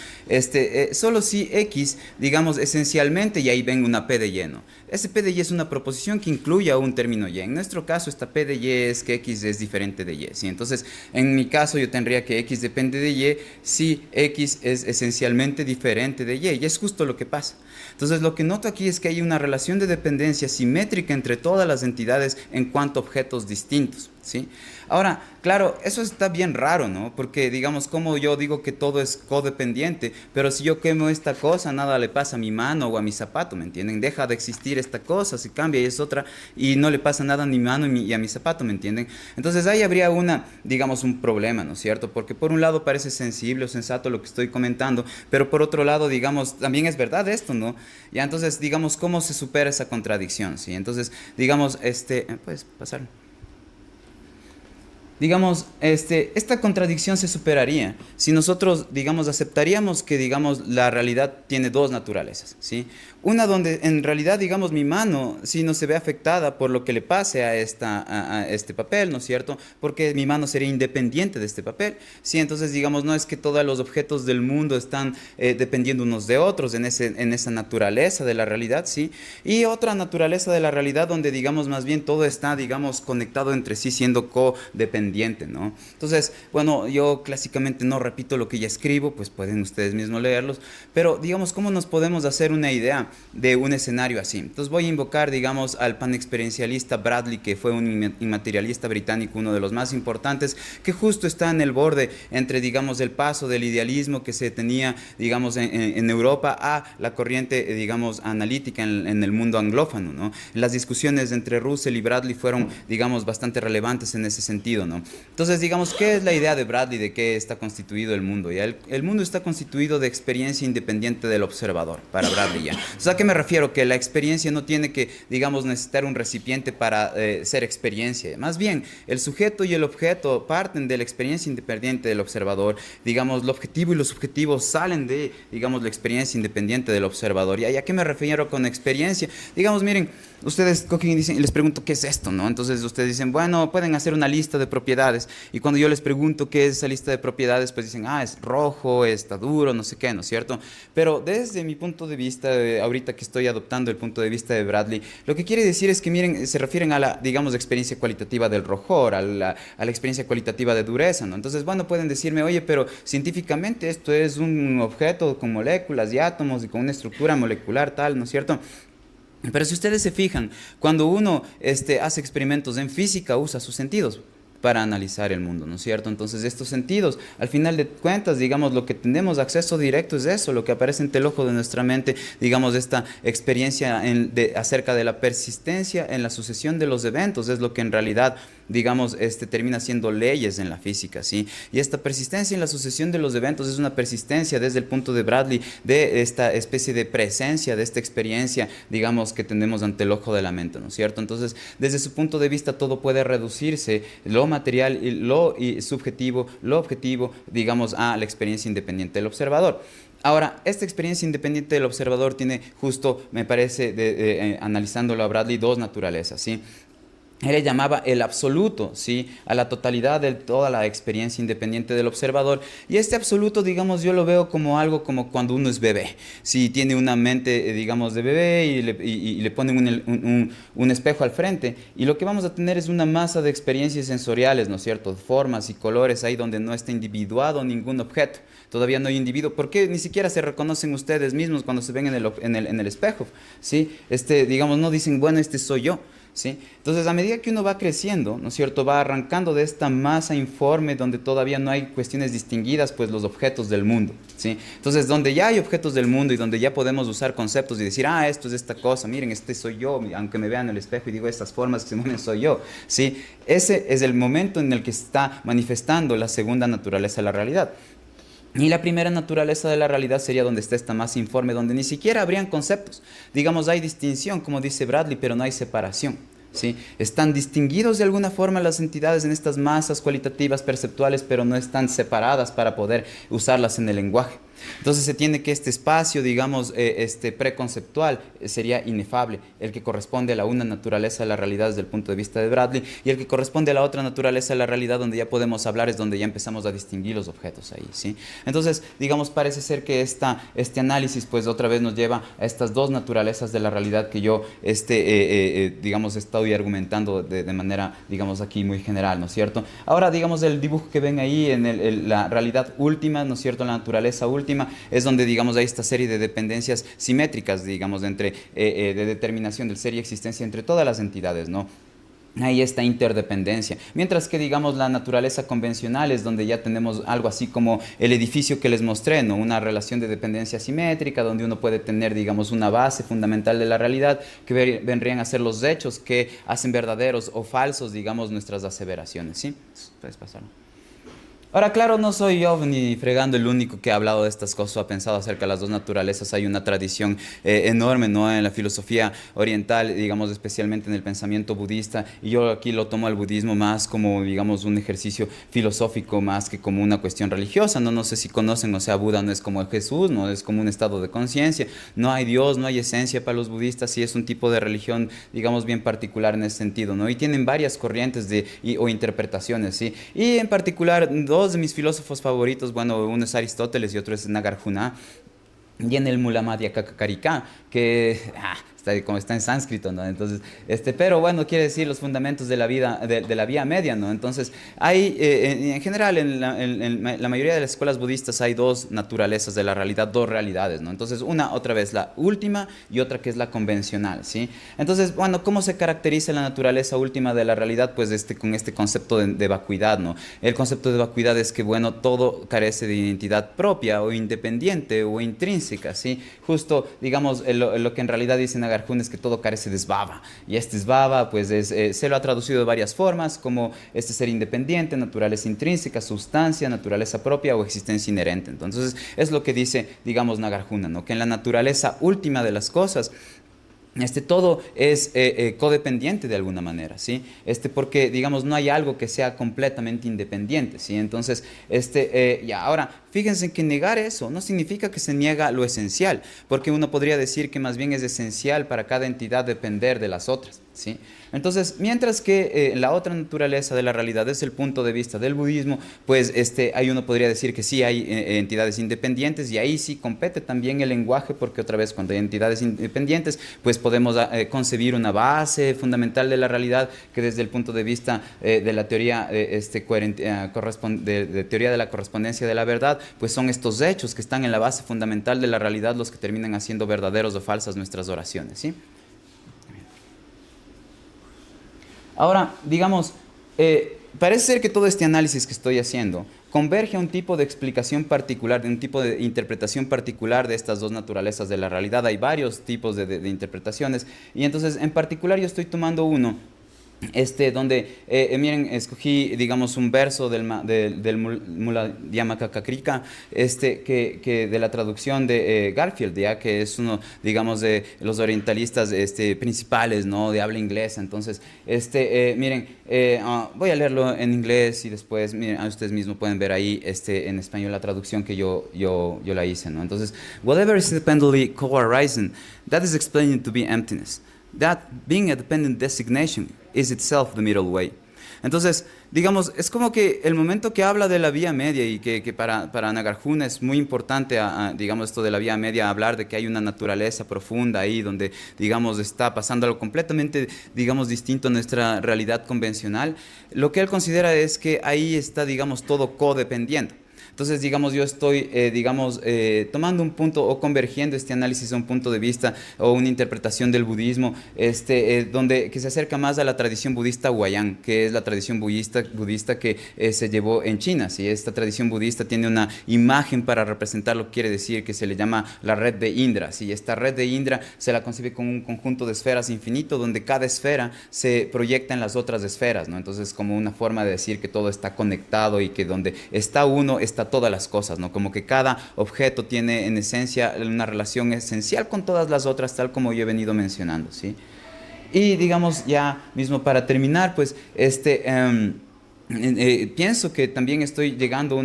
Solo si X, digamos, esencialmente, y ahí venga una P de Y, ¿no? Ese P de Y es una proposición que incluye a un término Y. En nuestro caso, esta P de Y es que X es diferente de Y, ¿sí? Entonces, en mi caso, yo tendría que X depende de Y si X es esencialmente diferente de Y, y es justo lo que pasa. Entonces, lo que noto aquí es que hay una relación de dependencia simétrica entre todas las entidades en cuanto a objetos distintos, ¿sí? Ahora, claro, eso está bien raro, ¿no? Porque, digamos, como yo digo que todo es codependiente, pero si yo quemo esta cosa, nada le pasa a mi mano o a mi zapato, ¿me entienden? Deja de existir esta cosa, se cambia y es otra, y no le pasa nada a mi mano y a mi zapato, ¿me entienden? Entonces ahí habría digamos, un problema, ¿no es cierto? Porque por un lado parece sensible o sensato lo que estoy comentando, pero por otro lado, digamos, también es verdad esto, ¿no? Ya, entonces, digamos, ¿cómo se supera esa contradicción, sí? Entonces, digamos, puedes pasar. digamos, esta contradicción se superaría si nosotros, digamos, aceptaríamos que, digamos, la realidad tiene dos naturalezas, ¿sí? Una donde en realidad, digamos, mi mano sí no se ve afectada por lo que le pase a este papel, ¿no es cierto? Porque mi mano sería independiente de este papel, ¿sí? Entonces, digamos, no es que todos los objetos del mundo están dependiendo unos de otros en esa naturaleza de la realidad, ¿sí? Y otra naturaleza de la realidad donde, digamos, más bien todo está, digamos, conectado entre sí, siendo codependiente, ¿no? Entonces, bueno, yo clásicamente no repito lo que ya escribo, pues pueden ustedes mismos leerlos, pero, digamos, ¿cómo nos podemos hacer una idea de un escenario así? Entonces voy a invocar, digamos, al panexperiencialista Bradley, que fue un inmaterialista británico, uno de los más importantes, que justo está en el borde entre, digamos, el paso del idealismo que se tenía, digamos, en Europa a la corriente, digamos, analítica en el mundo anglófono, ¿no? Las discusiones entre Russell y Bradley fueron, digamos, bastante relevantes en ese sentido, ¿no? Entonces, digamos, ¿qué es la idea de Bradley de qué está constituido el mundo? ¿Ya? El mundo está constituido de experiencia independiente del observador, para Bradley, ¿ya? O sea, ¿a qué me refiero? Que la experiencia no tiene que, digamos, necesitar un recipiente para ser experiencia. Más bien, el sujeto y el objeto parten de la experiencia independiente del observador. Digamos, lo objetivo y lo subjetivo salen de, digamos, la experiencia independiente del observador. ¿Y a qué me refiero con experiencia? Digamos, miren, ustedes cogen y dicen, y les pregunto qué es esto, ¿no? Entonces ustedes dicen, bueno, pueden hacer una lista de propiedades. Y cuando yo les pregunto qué es esa lista de propiedades, pues dicen, es rojo, está duro, no sé qué, ¿no es cierto? Pero desde mi punto de vista, ahorita que estoy adoptando el punto de vista de Bradley, lo que quiere decir es que, miren, se refieren a la, digamos, experiencia cualitativa del rojor, a la experiencia cualitativa de dureza, ¿no? Entonces, bueno, pueden decirme, oye, pero científicamente esto es un objeto con moléculas y átomos y con una estructura molecular tal, ¿no es cierto? Pero si ustedes se fijan, cuando uno hace experimentos en física, usa sus sentidos para analizar el mundo, ¿no es cierto? Entonces estos sentidos, al final de cuentas, digamos, lo que tenemos acceso directo es eso, lo que aparece ante el ojo de nuestra mente, digamos, esta experiencia acerca de la persistencia en la sucesión de los eventos, es lo que en realidad, digamos, termina siendo leyes en la física, ¿sí? Y esta persistencia en la sucesión de los eventos es una persistencia desde el punto de Bradley de esta especie de presencia, de esta experiencia, digamos, que tenemos ante el ojo de la mente, ¿no es cierto? Entonces, desde su punto de vista, todo puede reducirse, lo material, lo subjetivo, lo objetivo, digamos, a la experiencia independiente del observador. Ahora, esta experiencia independiente del observador tiene justo, me parece, analizándolo a Bradley, dos naturalezas, ¿sí? Él le llamaba el absoluto, ¿sí? A la totalidad de toda la experiencia independiente del observador. Y este absoluto, digamos, yo lo veo como algo como cuando uno es bebé. Si tiene una mente, digamos, de bebé y le ponen un espejo al frente. Y lo que vamos a tener es una masa de experiencias sensoriales, ¿no es cierto? Formas y colores ahí donde no está individuado ningún objeto. Todavía no hay individuo. ¿Por qué ni siquiera se reconocen ustedes mismos cuando se ven en el espejo? ¿Sí? Digamos, no dicen, bueno, este soy yo. ¿Sí? Entonces, a medida que uno va creciendo, ¿no es cierto?, va arrancando de esta masa informe donde todavía no hay cuestiones distinguidas, pues los objetos del mundo, ¿sí? Entonces, donde ya hay objetos del mundo y donde ya podemos usar conceptos y decir, esto es esta cosa, miren, este soy yo, aunque me vean en el espejo y digo estas formas que se mueven, soy yo, ¿sí? Ese es el momento en el que está manifestando la segunda naturaleza de la realidad. Y la primera naturaleza de la realidad sería donde está esta masa informe, donde ni siquiera habrían conceptos. Digamos, hay distinción, como dice Bradley, pero no hay separación, ¿sí? Están distinguidos de alguna forma las entidades en estas masas cualitativas perceptuales, pero no están separadas para poder usarlas en el lenguaje. Entonces se tiene que este espacio, digamos, preconceptual sería inefable, el que corresponde a la una naturaleza de la realidad desde el punto de vista de Bradley, y el que corresponde a la otra naturaleza de la realidad donde ya podemos hablar es donde ya empezamos a distinguir los objetos ahí, ¿sí? Entonces, digamos, parece ser que este análisis pues otra vez nos lleva a estas dos naturalezas de la realidad que yo, digamos, estoy argumentando de manera, digamos, aquí muy general, ¿no es cierto? Ahora, digamos, el dibujo que ven ahí en la realidad última, ¿no es cierto?, la naturaleza última, es donde, digamos, hay esta serie de dependencias simétricas, digamos, de determinación del ser y existencia entre todas las entidades, ¿no? Hay esta interdependencia, mientras que, digamos, la naturaleza convencional es donde ya tenemos algo así como el edificio que les mostré, ¿no? Una relación de dependencia simétrica donde uno puede tener, digamos, una base fundamental de la realidad que vendrían a ser los hechos que hacen verdaderos o falsos, digamos, nuestras aseveraciones, ¿sí? Puedes pasarlo. Ahora, claro, no soy yo ni fregando el único que ha hablado de estas cosas o ha pensado acerca de las dos naturalezas. Hay una tradición enorme, ¿no? En la filosofía oriental, digamos, especialmente en el pensamiento budista. Y yo aquí lo tomo al budismo más como, digamos, un ejercicio filosófico más que como una cuestión religiosa, ¿no? No sé si conocen, o sea, Buda no es como Jesús, no es como un estado de conciencia. No hay Dios, no hay esencia para los budistas. Sí es un tipo de religión, digamos, bien particular en ese sentido, ¿no? Y tienen varias corrientes o interpretaciones, ¿sí? Y en particular, dos de mis filósofos favoritos, bueno, uno es Aristóteles y otro es Nagarjuna, y en el Mula Madhyamaka, que como está en sánscrito, ¿no? Entonces, pero bueno, quiere decir los fundamentos de la vida, de la vía media, ¿no? Entonces, hay, en general, en la mayoría de las escuelas budistas hay dos naturalezas de la realidad, dos realidades, ¿no? Entonces, una, otra vez, la última y otra que es la convencional, ¿sí? Entonces, bueno, ¿cómo se caracteriza la naturaleza última de la realidad? Pues con este concepto de vacuidad, ¿no? El concepto de vacuidad es que, bueno, todo carece de identidad propia o independiente o intrínseca, ¿sí? Justo, digamos, lo que en realidad dicen Nagarjuna es que todo carece de svava, y este svava pues se lo ha traducido de varias formas, como ser independiente, naturaleza intrínseca, sustancia, naturaleza propia o existencia inherente. Entonces es lo que dice, digamos, Nagarjuna, ¿no? Que en la naturaleza última de las cosas todo es codependiente de alguna manera, ¿sí? Porque, digamos, no hay algo que sea completamente independiente, ¿sí? Entonces, ya, ahora, fíjense que negar eso no significa que se niega lo esencial, porque uno podría decir que más bien es esencial para cada entidad depender de las otras, ¿sí? Entonces, mientras que la otra naturaleza de la realidad es el punto de vista del budismo, pues ahí uno podría decir que sí hay entidades independientes, y ahí sí compete también el lenguaje, porque otra vez cuando hay entidades independientes, pues podemos concebir una base fundamental de la realidad que desde el punto de vista de la teoría, de teoría de la correspondencia de la verdad, pues son estos hechos que están en la base fundamental de la realidad los que terminan haciendo verdaderos o falsas nuestras oraciones, ¿sí? Ahora, digamos, parece ser que todo este análisis que estoy haciendo converge a un tipo de explicación particular, de un tipo de interpretación particular de estas dos naturalezas de la realidad. Hay varios tipos de interpretaciones, y entonces en particular yo estoy tomando uno donde, miren, escogí, digamos, un verso del Madhyamaka, que de la traducción de Garfield, ya que es uno, digamos, de los orientalistas principales, ¿no? De habla inglesa. Entonces, miren, voy a leerlo en inglés y después, miren, ustedes mismos pueden ver ahí en español la traducción que yo la hice, ¿no? Entonces, whatever is independently co-arising, that is explained to be emptiness. That being a dependent designation is itself the middle way. Entonces, digamos, es como que el momento que habla de la vía media, y que para Nagarjuna es muy importante, digamos, esto de la vía media, hablar de que hay una naturaleza profunda ahí donde, digamos, está pasando algo completamente, digamos, distinto a nuestra realidad convencional. Lo que él considera es que ahí está, digamos, todo codependiente. Entonces, digamos, yo estoy, tomando un punto o convergiendo este análisis a un punto de vista o una interpretación del budismo, que se acerca más a la tradición budista Huayang, que es la tradición budista que se llevó en China, ¿sí? Esta tradición budista tiene una imagen para representar lo que quiere decir, que se le llama la red de Indra, ¿sí? Esta red de Indra se la concibe como un conjunto de esferas infinito, donde cada esfera se proyecta en las otras esferas, ¿no? Entonces, como una forma de decir que todo está conectado y que donde está uno, está todas las cosas, ¿no? Como que cada objeto tiene en esencia una relación esencial con todas las otras, tal como yo he venido mencionando, ¿sí? Y digamos, ya mismo para terminar, pues pienso que también estoy llegando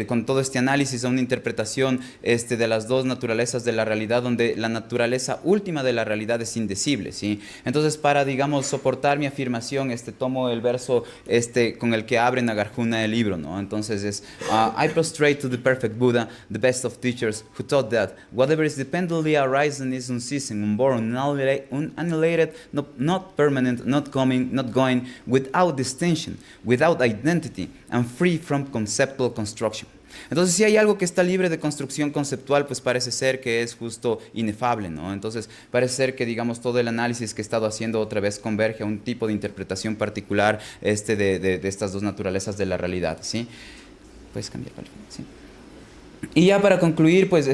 con todo este análisis a una interpretación de las dos naturalezas de la realidad, donde la naturaleza última de la realidad es indecible, ¿sí? Entonces, para, digamos, soportar mi afirmación, tomo el verso con el que abre Nagarjuna el libro, ¿no? Entonces es I prostrate to the perfect Buddha, the best of teachers, who taught that whatever is dependently arising is unceasing, unborn, unannihilated, not permanent, not coming, not going, without distinction, without identity, and free from conceptual construction. Entonces, si hay algo que está libre de construcción conceptual, pues parece ser que es justo inefable, ¿no? Entonces, parece ser que, digamos, todo el análisis que he estado haciendo otra vez converge a un tipo de interpretación particular de estas dos naturalezas de la realidad, ¿sí? Puedes cambiar, ¿sí? Y ya para concluir, pues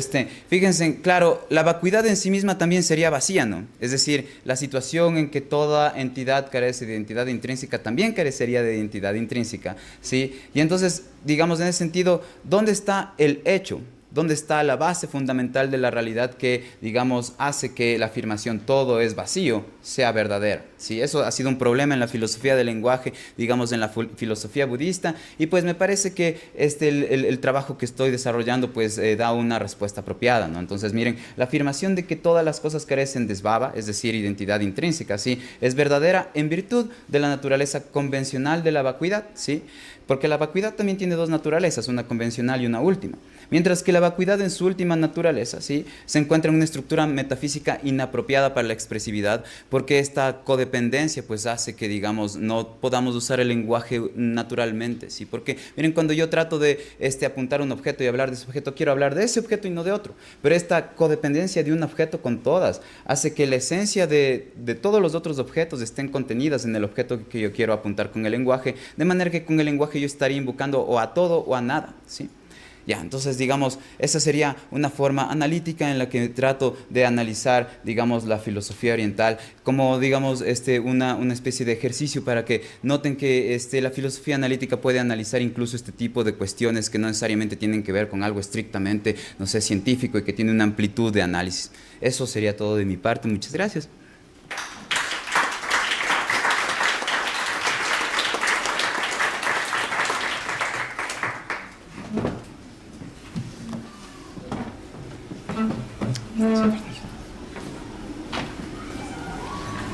fíjense, claro, la vacuidad en sí misma también sería vacía, ¿no? Es decir, la situación en que toda entidad carece de identidad intrínseca también carecería de identidad intrínseca, ¿sí? Y entonces, digamos, en ese sentido, ¿dónde está el hecho? ¿Dónde está la base fundamental de la realidad que, digamos, hace que la afirmación todo es vacío sea verdadera? ¿Sí? Eso ha sido un problema en la filosofía del lenguaje, digamos, en la filosofía budista, y pues me parece que el trabajo que estoy desarrollando pues da una respuesta apropiada, ¿no? Entonces, miren, la afirmación de que todas las cosas carecen de svava, es decir, identidad intrínseca, ¿sí? Es verdadera en virtud de la naturaleza convencional de la vacuidad, ¿sí? Porque la vacuidad también tiene dos naturalezas, una convencional y una última. Mientras que la vacuidad en su última naturaleza, ¿sí?, se encuentra en una estructura metafísica inapropiada para la expresividad, porque esta codependencia pues hace que, digamos, no podamos usar el lenguaje naturalmente, ¿sí? Porque, miren, cuando yo trato de apuntar un objeto y hablar de ese objeto, quiero hablar de ese objeto y no de otro. Pero esta codependencia de un objeto con todas hace que la esencia de todos los otros objetos estén contenidas en el objeto que yo quiero apuntar con el lenguaje, de manera que con el lenguaje yo estaría invocando o a todo o a nada, ¿sí? Ya, entonces, digamos, esa sería una forma analítica en la que trato de analizar, digamos, la filosofía oriental como, digamos, una especie de ejercicio para que noten que la filosofía analítica puede analizar incluso este tipo de cuestiones que no necesariamente tienen que ver con algo estrictamente, no sé, científico, y que tiene una amplitud de análisis. Eso sería todo de mi parte. Muchas gracias.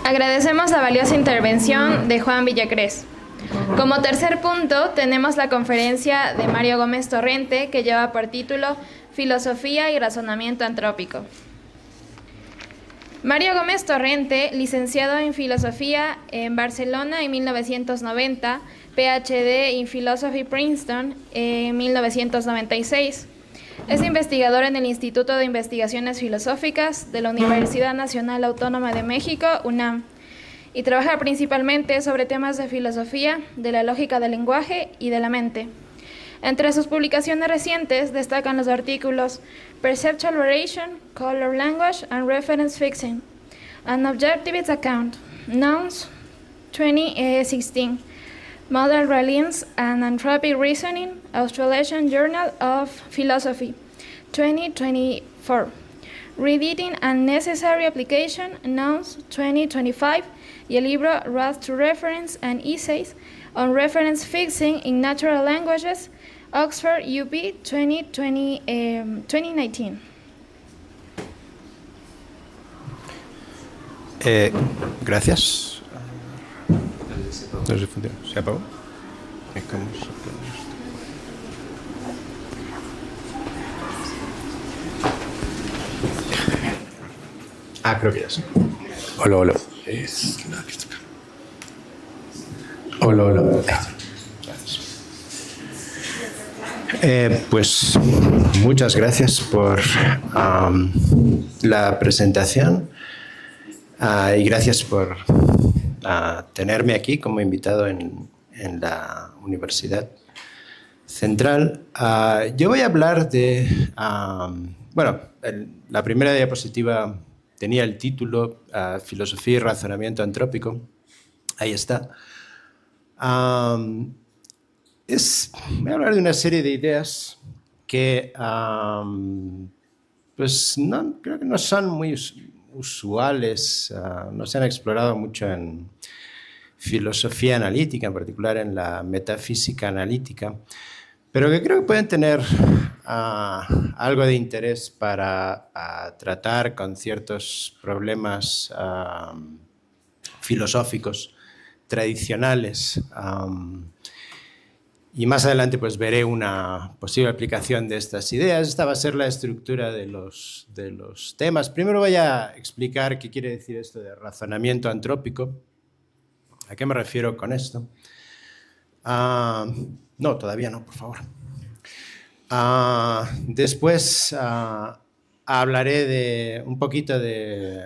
Agradecemos la valiosa intervención de Juan Villacrés. Como tercer punto, tenemos la conferencia de Mario Gómez Torrente, que lleva por título Filosofía y Razonamiento Antrópico. Mario Gómez Torrente, licenciado en Filosofía en Barcelona en 1990, PhD en Philosophy Princeton en 1996. Es investigador en el Instituto de Investigaciones Filosóficas de la Universidad Nacional Autónoma de México, UNAM, y trabaja principalmente sobre temas de filosofía, de la lógica del lenguaje y de la mente. Entre sus publicaciones recientes destacan los artículos Perceptual Variation, Color Language and Reference Fixing, An Objectivist Account, Nouns, 2016, Model Reliance and Anthropic Reasoning, Australasian Journal of Philosophy, 2024, Reading and Necessary Application, Nouns, 2025, y el libro Wrath to Reference and Essays on Reference Fixing in Natural Languages, Oxford UP 2019. Gracias. No sé si funciona. ¿Se apagó? Creo que ya sí. Hola, hola. Hola, hola. Pues muchas gracias por la presentación y gracias por tenerme aquí como invitado en la Universidad Central. Yo voy a hablar de... la primera diapositiva tenía el título Filosofía y Razonamiento Antrópico. Ahí está. Voy a hablar de una serie de ideas que pues creo que no son muy usuales, no se han explorado mucho en filosofía analítica, en particular en la metafísica analítica, pero que creo que pueden tener algo de interés para tratar con ciertos problemas filosóficos tradicionales. Y más adelante pues veré una posible aplicación de estas ideas. Esta va a ser la estructura de los temas. Primero voy a explicar qué quiere decir esto de razonamiento antrópico. ¿A qué me refiero con esto? No, todavía no, por favor. Después hablaré de un poquito de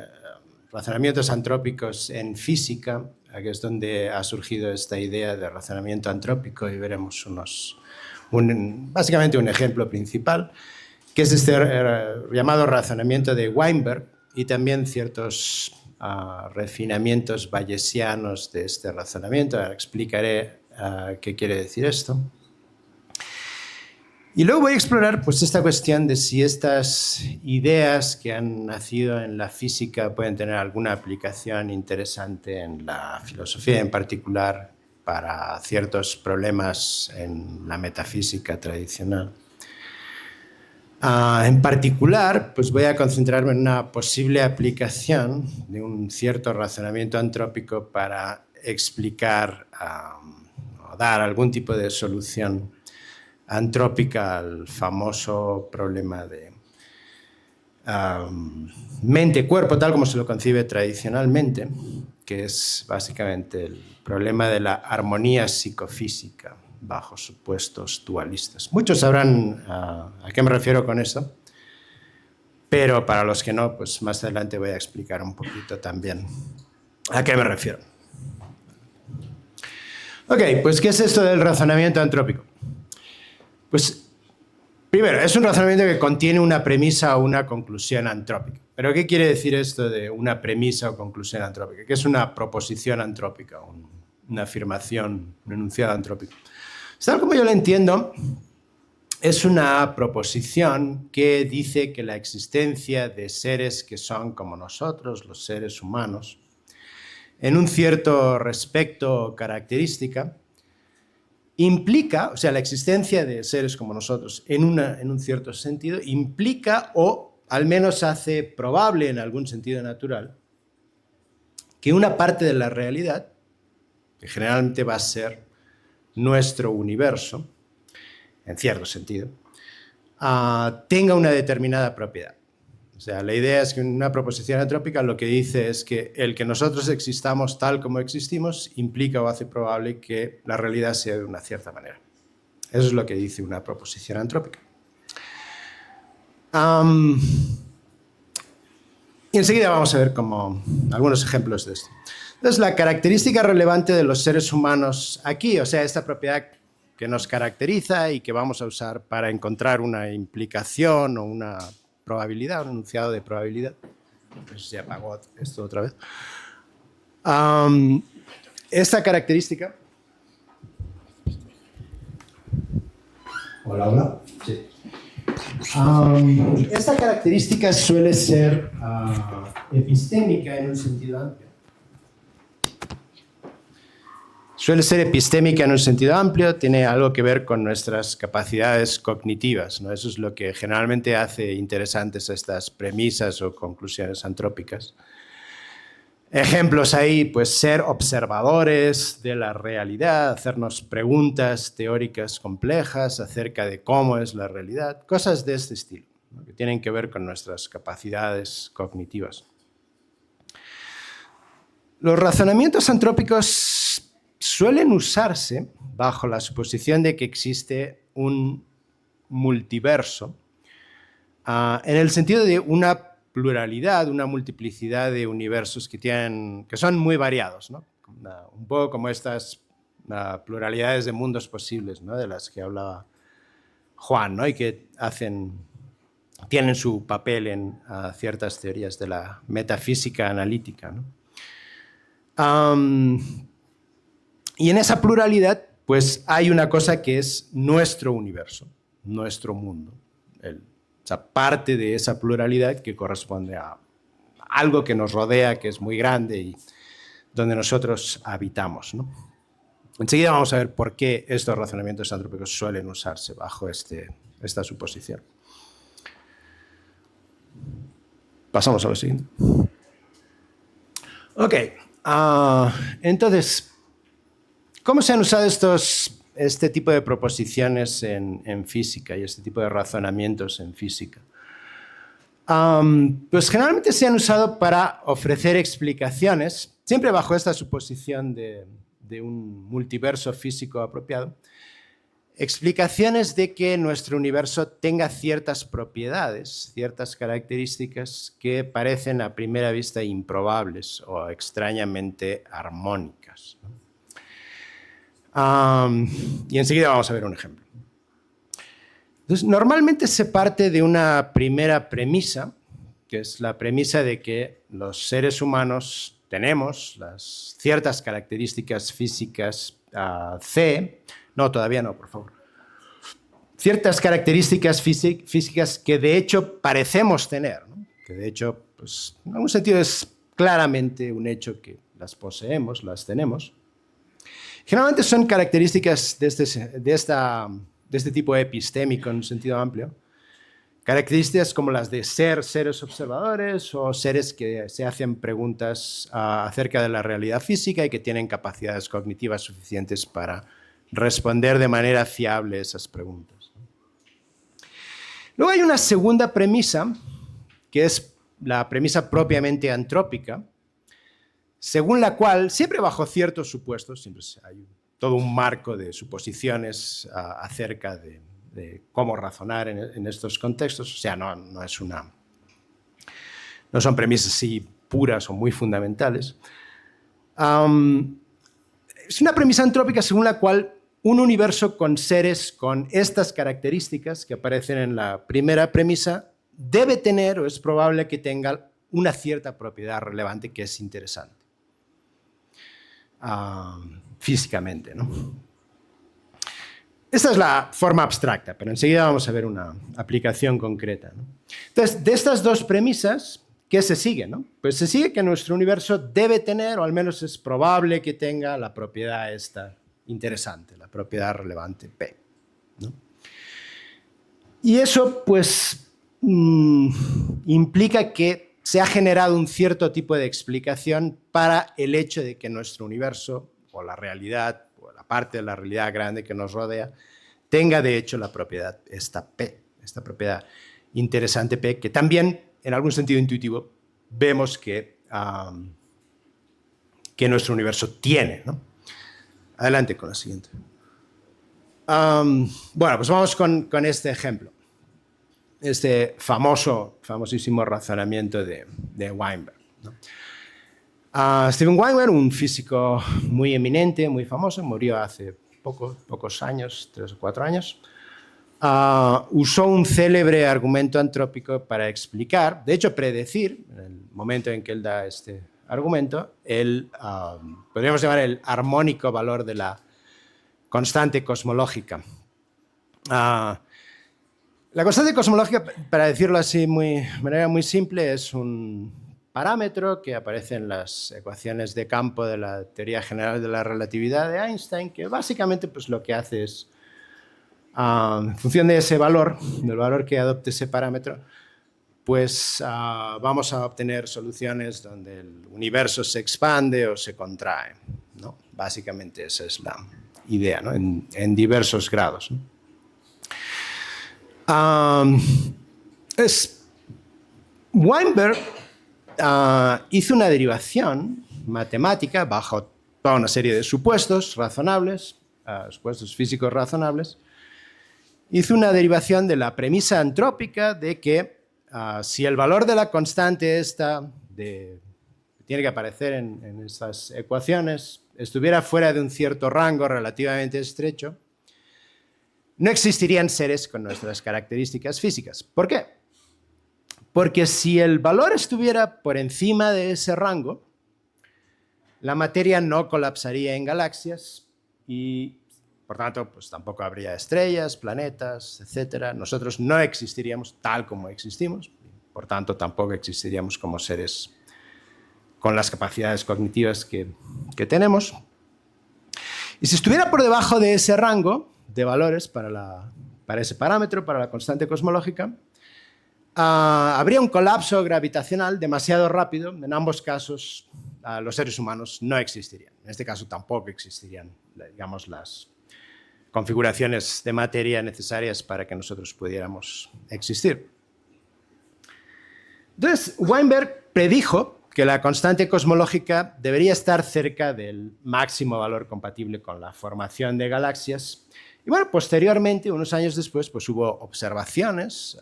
razonamientos antrópicos en física, que es donde ha surgido esta idea de razonamiento antrópico, y veremos unos básicamente un ejemplo principal, que es este llamado razonamiento de Weinberg y también ciertos refinamientos bayesianos de este razonamiento. Ahora explicaré qué quiere decir esto. Y luego voy a explorar pues, esta cuestión de si estas ideas que han nacido en la física pueden tener alguna aplicación interesante en la filosofía, en particular para ciertos problemas en la metafísica tradicional. En particular, pues voy a concentrarme en una posible aplicación de un cierto razonamiento antrópico para explicar o dar algún tipo de solución antrópica al famoso problema de mente-cuerpo, tal como se lo concibe tradicionalmente, que es básicamente el problema de la armonía psicofísica bajo supuestos dualistas. Muchos sabrán a qué me refiero con eso, pero para los que no, pues más adelante voy a explicar un poquito también a qué me refiero. Ok, pues ¿qué es esto del razonamiento antrópico? Pues, primero, es un razonamiento que contiene una premisa o una conclusión antrópica. ¿Pero qué quiere decir esto de una premisa o conclusión antrópica? ¿Qué es una proposición antrópica, una afirmación, un enunciado antrópico? Tal como yo lo entiendo, es una proposición que dice que la existencia de seres que son como nosotros, los seres humanos, en un cierto respecto o característica, implica, o sea, la existencia de seres como nosotros en un cierto sentido, implica o al menos hace probable en algún sentido natural que una parte de la realidad, que generalmente va a ser nuestro universo, en cierto sentido, tenga una determinada propiedad. O sea, la idea es que una proposición antrópica lo que dice es que el que nosotros existamos tal como existimos implica o hace probable que la realidad sea de una cierta manera. Eso es lo que dice una proposición antrópica. Y enseguida vamos a ver algunos ejemplos de esto. Entonces, la característica relevante de los seres humanos aquí, o sea, esta propiedad que nos caracteriza y que vamos a usar para encontrar una implicación o una probabilidad, un enunciado de probabilidad. No sé si se apagó esto otra vez. Esta característica... Hola, hola. Sí. Esta característica suele ser epistémica en un sentido amplio. Suele ser epistémica en un sentido amplio, tiene algo que ver con nuestras capacidades cognitivas, ¿no? Eso es lo que generalmente hace interesantes estas premisas o conclusiones antrópicas. Ejemplos ahí, pues ser observadores de la realidad, hacernos preguntas teóricas complejas acerca de cómo es la realidad, cosas de este estilo, ¿no? Que tienen que ver con nuestras capacidades cognitivas. Los razonamientos antrópicos suelen usarse bajo la suposición de que existe un multiverso, en el sentido de una pluralidad, una multiplicidad de universos que son muy variados, ¿no? Un poco como estas pluralidades de mundos posibles, ¿no? De las que hablaba Juan, ¿no? Y que tienen su papel en ciertas teorías de la metafísica analítica, ¿no? Y en esa pluralidad, pues hay una cosa que es nuestro universo, nuestro mundo. Esa parte de esa pluralidad que corresponde a algo que nos rodea, que es muy grande y donde nosotros habitamos, ¿no? Enseguida vamos a ver por qué estos razonamientos antrópicos suelen usarse bajo esta suposición. Pasamos a lo siguiente. Ok, entonces, ¿cómo se han usado este tipo de proposiciones en física y este tipo de razonamientos en física? Pues generalmente se han usado para ofrecer explicaciones, siempre bajo esta suposición de un multiverso físico apropiado, explicaciones de que nuestro universo tenga ciertas propiedades, ciertas características que parecen a primera vista improbables o extrañamente armónicas, ¿no? Y enseguida vamos a ver un ejemplo. Entonces, normalmente se parte de una primera premisa, que es la premisa de que los seres humanos tenemos las ciertas características físicas C. No, todavía no, por favor. Ciertas características físicas que de hecho parecemos tener, ¿no? Que de hecho, pues, en algún sentido es claramente un hecho que las poseemos, las tenemos. Generalmente son características de este tipo epistémico en un sentido amplio. Características como las de ser seres observadores o seres que se hacen preguntas acerca de la realidad física y que tienen capacidades cognitivas suficientes para responder de manera fiable esas preguntas. Luego hay una segunda premisa, que es la premisa propiamente antrópica, según la cual, siempre bajo ciertos supuestos, siempre hay todo un marco de suposiciones acerca de cómo razonar en estos contextos, o sea, no son premisas así puras o muy fundamentales. Es una premisa antrópica según la cual un universo con seres con estas características que aparecen en la primera premisa debe tener o es probable que tenga una cierta propiedad relevante que es interesante físicamente, ¿no? Esta es la forma abstracta, pero enseguida vamos a ver una aplicación concreta, ¿no? Entonces, de estas dos premisas, ¿qué se sigue, no? Pues se sigue que nuestro universo debe tener, o al menos es probable que tenga, la propiedad esta interesante, la propiedad relevante P, ¿no? Y eso, pues, implica que se ha generado un cierto tipo de explicación para el hecho de que nuestro universo, o la realidad, o la parte de la realidad grande que nos rodea, tenga de hecho la propiedad esta P, esta propiedad interesante P, que también, en algún sentido intuitivo, vemos que nuestro universo tiene, ¿no? Adelante con la siguiente. Bueno, pues vamos con este ejemplo. Este famosísimo razonamiento de Weinberg, ¿no? Steven Weinberg, un físico muy eminente, muy famoso, murió hace pocos años, 3 o 4 años, usó un célebre argumento antrópico para explicar, de hecho predecir, en el momento en que él da este argumento, podríamos llamar el armónico valor de la constante cosmológica. La constante cosmológica, para decirlo así de manera muy simple, es un parámetro que aparece en las ecuaciones de campo de la teoría general de la relatividad de Einstein, que básicamente pues, lo que hace es, en función de ese valor, del valor que adopte ese parámetro, pues vamos a obtener soluciones donde el universo se expande o se contrae, ¿no? Básicamente esa es la idea, ¿no? En diversos grados, ¿no? Weinberg hizo una derivación matemática bajo toda una serie de supuestos razonables, supuestos físicos razonables. Hizo una derivación de la premisa antrópica de que si el valor de la constante esta, que tiene que aparecer en estas ecuaciones, estuviera fuera de un cierto rango relativamente estrecho, no existirían seres con nuestras características físicas. ¿Por qué? Porque si el valor estuviera por encima de ese rango, la materia no colapsaría en galaxias y, por tanto, pues tampoco habría estrellas, planetas, etc. Nosotros no existiríamos tal como existimos, por tanto, tampoco existiríamos como seres con las capacidades cognitivas que tenemos. Y si estuviera por debajo de ese rango de valores para ese parámetro, para la constante cosmológica, habría un colapso gravitacional demasiado rápido. En ambos casos, los seres humanos no existirían. En este caso, tampoco existirían, digamos, las configuraciones de materia necesarias para que nosotros pudiéramos existir. Entonces, Weinberg predijo que la constante cosmológica debería estar cerca del máximo valor compatible con la formación de galaxias. Y bueno, posteriormente, unos años después, pues hubo observaciones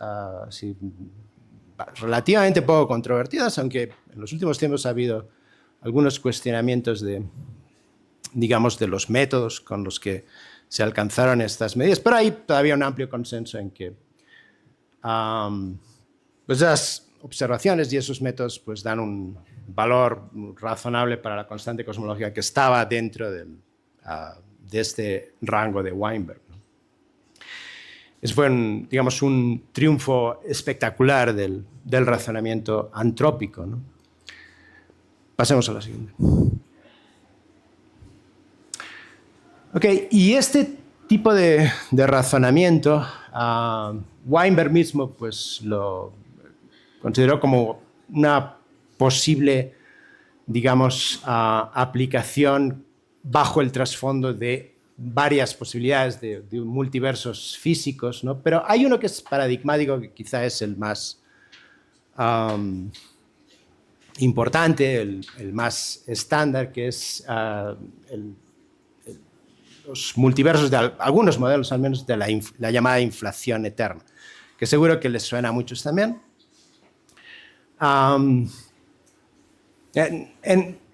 relativamente poco controvertidas, aunque en los últimos tiempos ha habido algunos cuestionamientos de los métodos con los que se alcanzaron estas medidas, pero hay todavía un amplio consenso en que pues las observaciones y esos métodos pues, dan un valor razonable para la constante cosmológica que estaba dentro de este rango de Weinberg. Ese fue, digamos, un triunfo espectacular del razonamiento antrópico, ¿no? Pasemos a la siguiente. Ok, y este tipo de razonamiento, Weinberg mismo pues, lo consideró como una posible, digamos, aplicación bajo el trasfondo de varias posibilidades de multiversos físicos, ¿no? Pero hay uno que es paradigmático, que quizá es el más importante, el más estándar, que es los multiversos de algunos modelos, al menos de la llamada inflación eterna, que seguro que les suena a muchos también.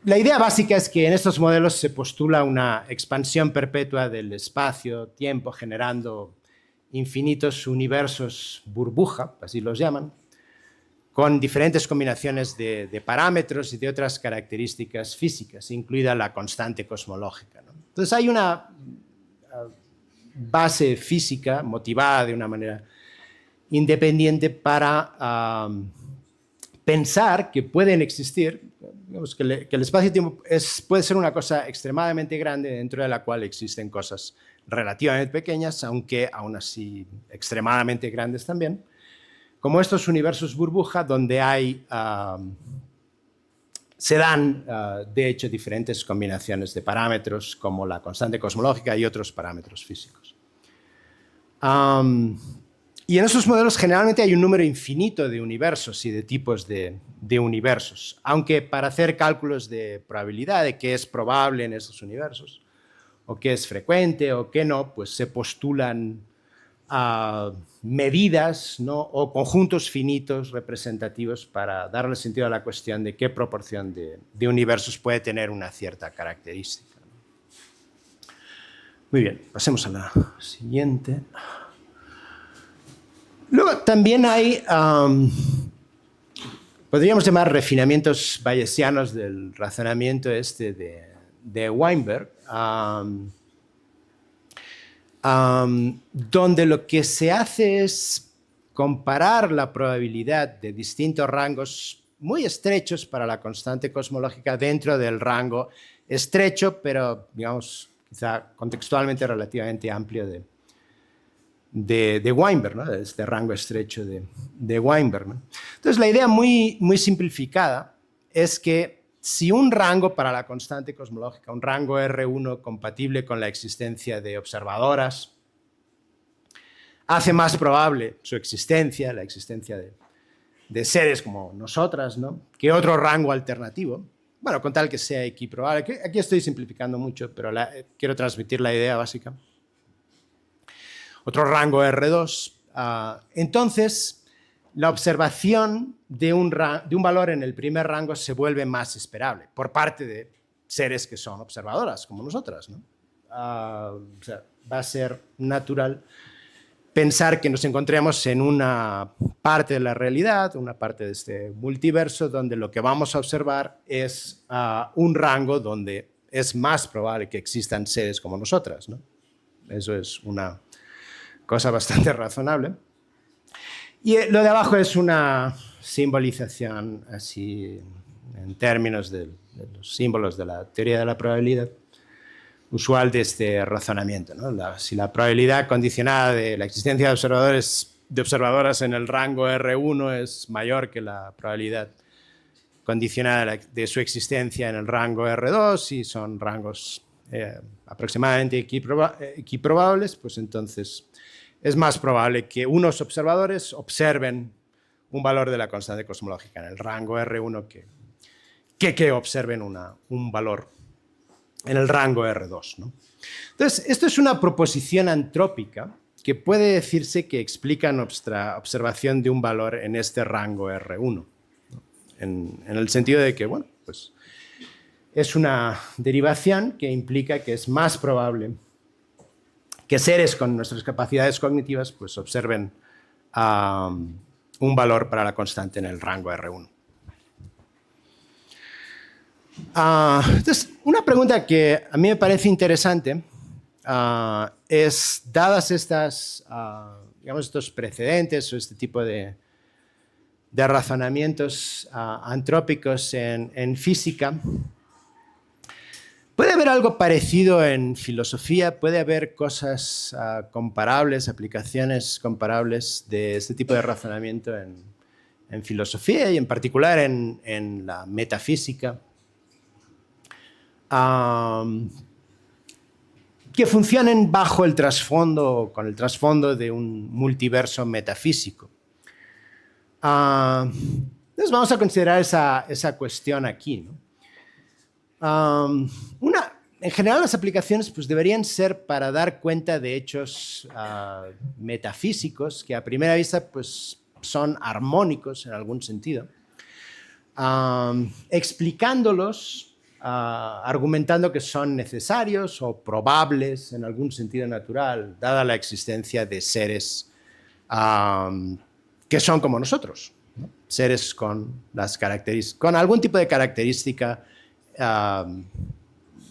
La idea básica es que en estos modelos se postula una expansión perpetua del espacio-tiempo generando infinitos universos burbuja, así los llaman, con diferentes combinaciones de parámetros y de otras características físicas, incluida la constante cosmológica, ¿no? Entonces hay una base física motivada de una manera independiente para pensar que pueden existir, digamos, que el espacio-tiempo puede ser una cosa extremadamente grande dentro de la cual existen cosas relativamente pequeñas, aunque aún así extremadamente grandes también, como estos universos burbuja donde se dan, de hecho, diferentes combinaciones de parámetros como la constante cosmológica y otros parámetros físicos. Y en esos modelos generalmente hay un número infinito de universos y de tipos de universos, aunque para hacer cálculos de probabilidad de qué es probable en esos universos, o qué es frecuente o qué no, pues se postulan medidas, ¿no? O conjuntos finitos representativos para darle sentido a la cuestión de qué proporción de universos puede tener una cierta característica. Muy bien, pasemos a la siguiente. Luego también hay, podríamos llamar refinamientos bayesianos del razonamiento de Weinberg, donde lo que se hace es comparar la probabilidad de distintos rangos muy estrechos para la constante cosmológica dentro del rango estrecho, pero digamos quizá contextualmente relativamente amplio de Weinberg, ¿no? De este rango estrecho de Weinberg, ¿no? Entonces la idea muy simplificada es que si un rango para la constante cosmológica, un rango R1 compatible con la existencia de observadoras, hace más probable su existencia, la existencia de seres como nosotras, ¿no? Que otro rango alternativo, bueno, con tal que sea equiprobable. Aquí estoy simplificando mucho, pero quiero transmitir la idea básica. Otro rango R2. Entonces, la observación de un valor en el primer rango se vuelve más esperable por parte de seres que son observadoras, como nosotras, ¿no? O sea, va a ser natural pensar que nos encontremos en una parte de la realidad, una parte de este multiverso, donde lo que vamos a observar es un rango donde es más probable que existan seres como nosotras, ¿no? Eso es una cosa bastante razonable. Y lo de abajo es una simbolización así en términos de los símbolos de la teoría de la probabilidad usual de este razonamiento, ¿no? Si la probabilidad condicionada de la existencia de observadoras en el rango R1 es mayor que la probabilidad condicionada de su existencia en el rango R2, y son rangos aproximadamente equiprobables, pues entonces es más probable que unos observadores observen un valor de la constante cosmológica en el rango R1 que observen un valor en el rango R2, ¿no? Entonces, esto es una proposición antrópica que puede decirse que explica nuestra observación de un valor en este rango R1, ¿no? En el sentido de que, bueno, pues es una derivación que implica que es más probable que seres con nuestras capacidades cognitivas pues, observen un valor para la constante en el rango R1. Entonces, una pregunta que a mí me parece interesante es, dadas estas, digamos, estos precedentes o este tipo de razonamientos antrópicos en física, ¿puede haber algo parecido en filosofía? ¿Puede haber cosas comparables, aplicaciones comparables de este tipo de razonamiento en filosofía y en particular en la metafísica? Que funcionen bajo el trasfondo, con el trasfondo de un multiverso metafísico. Entonces vamos a considerar esa cuestión aquí, ¿no? En general las aplicaciones pues, deberían ser para dar cuenta de hechos metafísicos que a primera vista pues, son armónicos en algún sentido, explicándolos, argumentando que son necesarios o probables en algún sentido natural, dada la existencia de seres que son como nosotros, ¿no? Seres con algún tipo de característica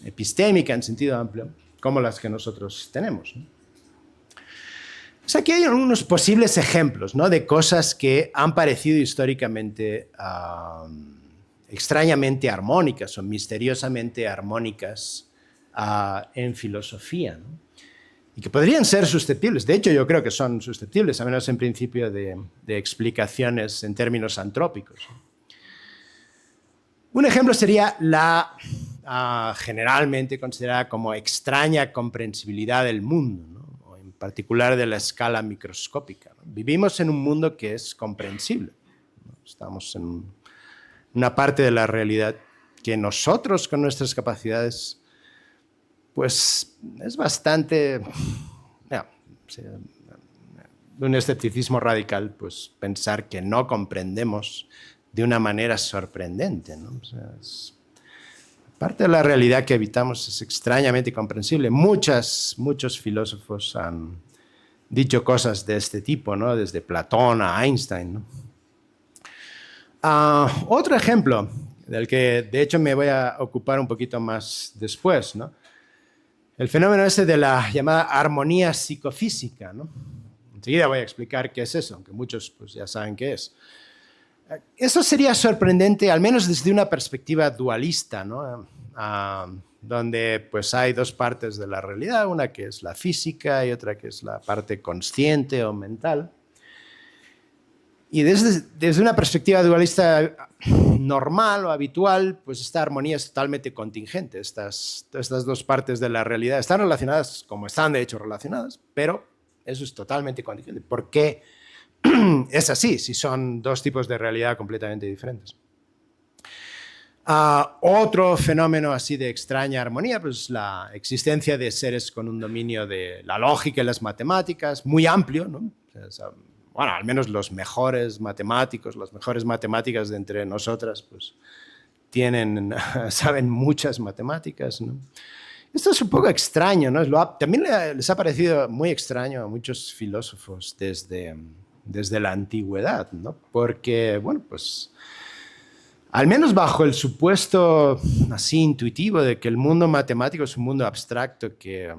epistémica en sentido amplio, como las que nosotros tenemos, ¿no? Pues aquí hay unos posibles ejemplos, ¿no? De cosas que han parecido históricamente extrañamente armónicas o misteriosamente armónicas en filosofía, ¿no? Y que podrían ser susceptibles, de hecho yo creo que son susceptibles, al menos en principio, de explicaciones en términos antrópicos. Un ejemplo sería la generalmente considerada como extraña comprensibilidad del mundo, ¿no? O en particular de la escala microscópica, ¿no? Vivimos en un mundo que es comprensible, ¿no? Estamos en una parte de la realidad que nosotros con nuestras capacidades pues es bastante de un escepticismo radical pues pensar que no comprendemos de una manera sorprendente, ¿no? O sea, parte de la realidad que habitamos es extrañamente comprensible. Muchos filósofos han dicho cosas de este tipo, ¿no? Desde Platón a Einstein, ¿no? Otro ejemplo, del que de hecho me voy a ocupar un poquito más después, ¿no? El fenómeno ese de la llamada armonía psicofísica, ¿no? Enseguida voy a explicar qué es eso, aunque muchos pues, ya saben qué es. Eso sería sorprendente, al menos desde una perspectiva dualista, ¿no? Donde pues, hay dos partes de la realidad, una que es la física y otra que es la parte consciente o mental. Y desde una perspectiva dualista normal o habitual, pues esta armonía es totalmente contingente. Estas dos partes de la realidad están relacionadas como están de hecho relacionadas, pero eso es totalmente contingente. ¿Por qué es así si son dos tipos de realidad completamente diferentes? Otro fenómeno así de extraña armonía, pues la existencia de seres con un dominio de la lógica y las matemáticas muy amplio, ¿no? O sea, bueno, al menos los mejores matemáticos, las mejores matemáticas de entre nosotras, pues saben muchas matemáticas, ¿no? Esto es un poco extraño, ¿no? También les ha parecido muy extraño a muchos filósofos desde la antigüedad, ¿no? Porque, bueno, pues al menos bajo el supuesto así intuitivo de que el mundo matemático es un mundo abstracto que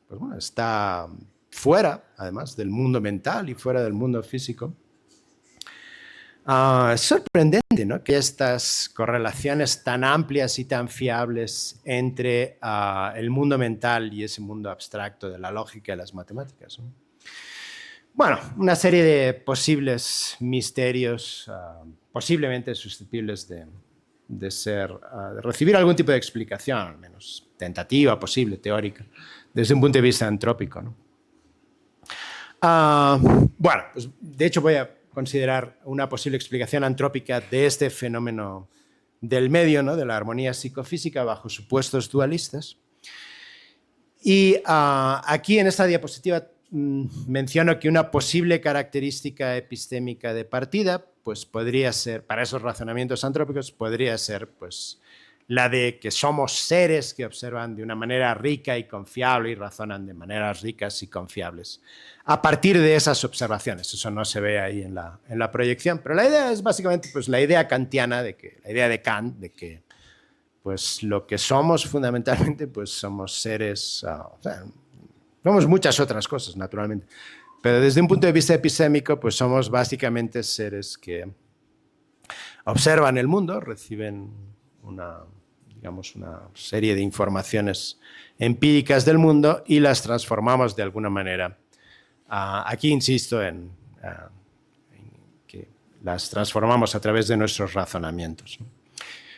pues, bueno, está fuera, además, del mundo mental y fuera del mundo físico. Es sorprendente, ¿no? Que estas correlaciones tan amplias y tan fiables entre el mundo mental y ese mundo abstracto de la lógica y las matemáticas, ¿no? Bueno, una serie de posibles misterios posiblemente susceptibles de recibir algún tipo de explicación, al menos tentativa, posible, teórica, desde un punto de vista antrópico, ¿no? Bueno, pues de hecho voy a considerar una posible explicación antrópica de este fenómeno del medio, ¿no? De la armonía psicofísica bajo supuestos dualistas. Y aquí en esta diapositiva menciono que una posible característica epistémica de partida pues podría ser, para esos razonamientos antrópicos, podría ser pues, la de que somos seres que observan de una manera rica y confiable y razonan de maneras ricas y confiables. A partir de esas observaciones, eso no se ve ahí en la proyección, pero la idea es básicamente pues, la idea kantiana, la idea de Kant, de que pues, lo que somos fundamentalmente pues, somos seres, o sea, somos muchas otras cosas naturalmente, pero desde un punto de vista epistémico pues, somos básicamente seres que observan el mundo, reciben una serie de informaciones empíricas del mundo y las transformamos de alguna manera. Aquí insisto en que las transformamos a través de nuestros razonamientos.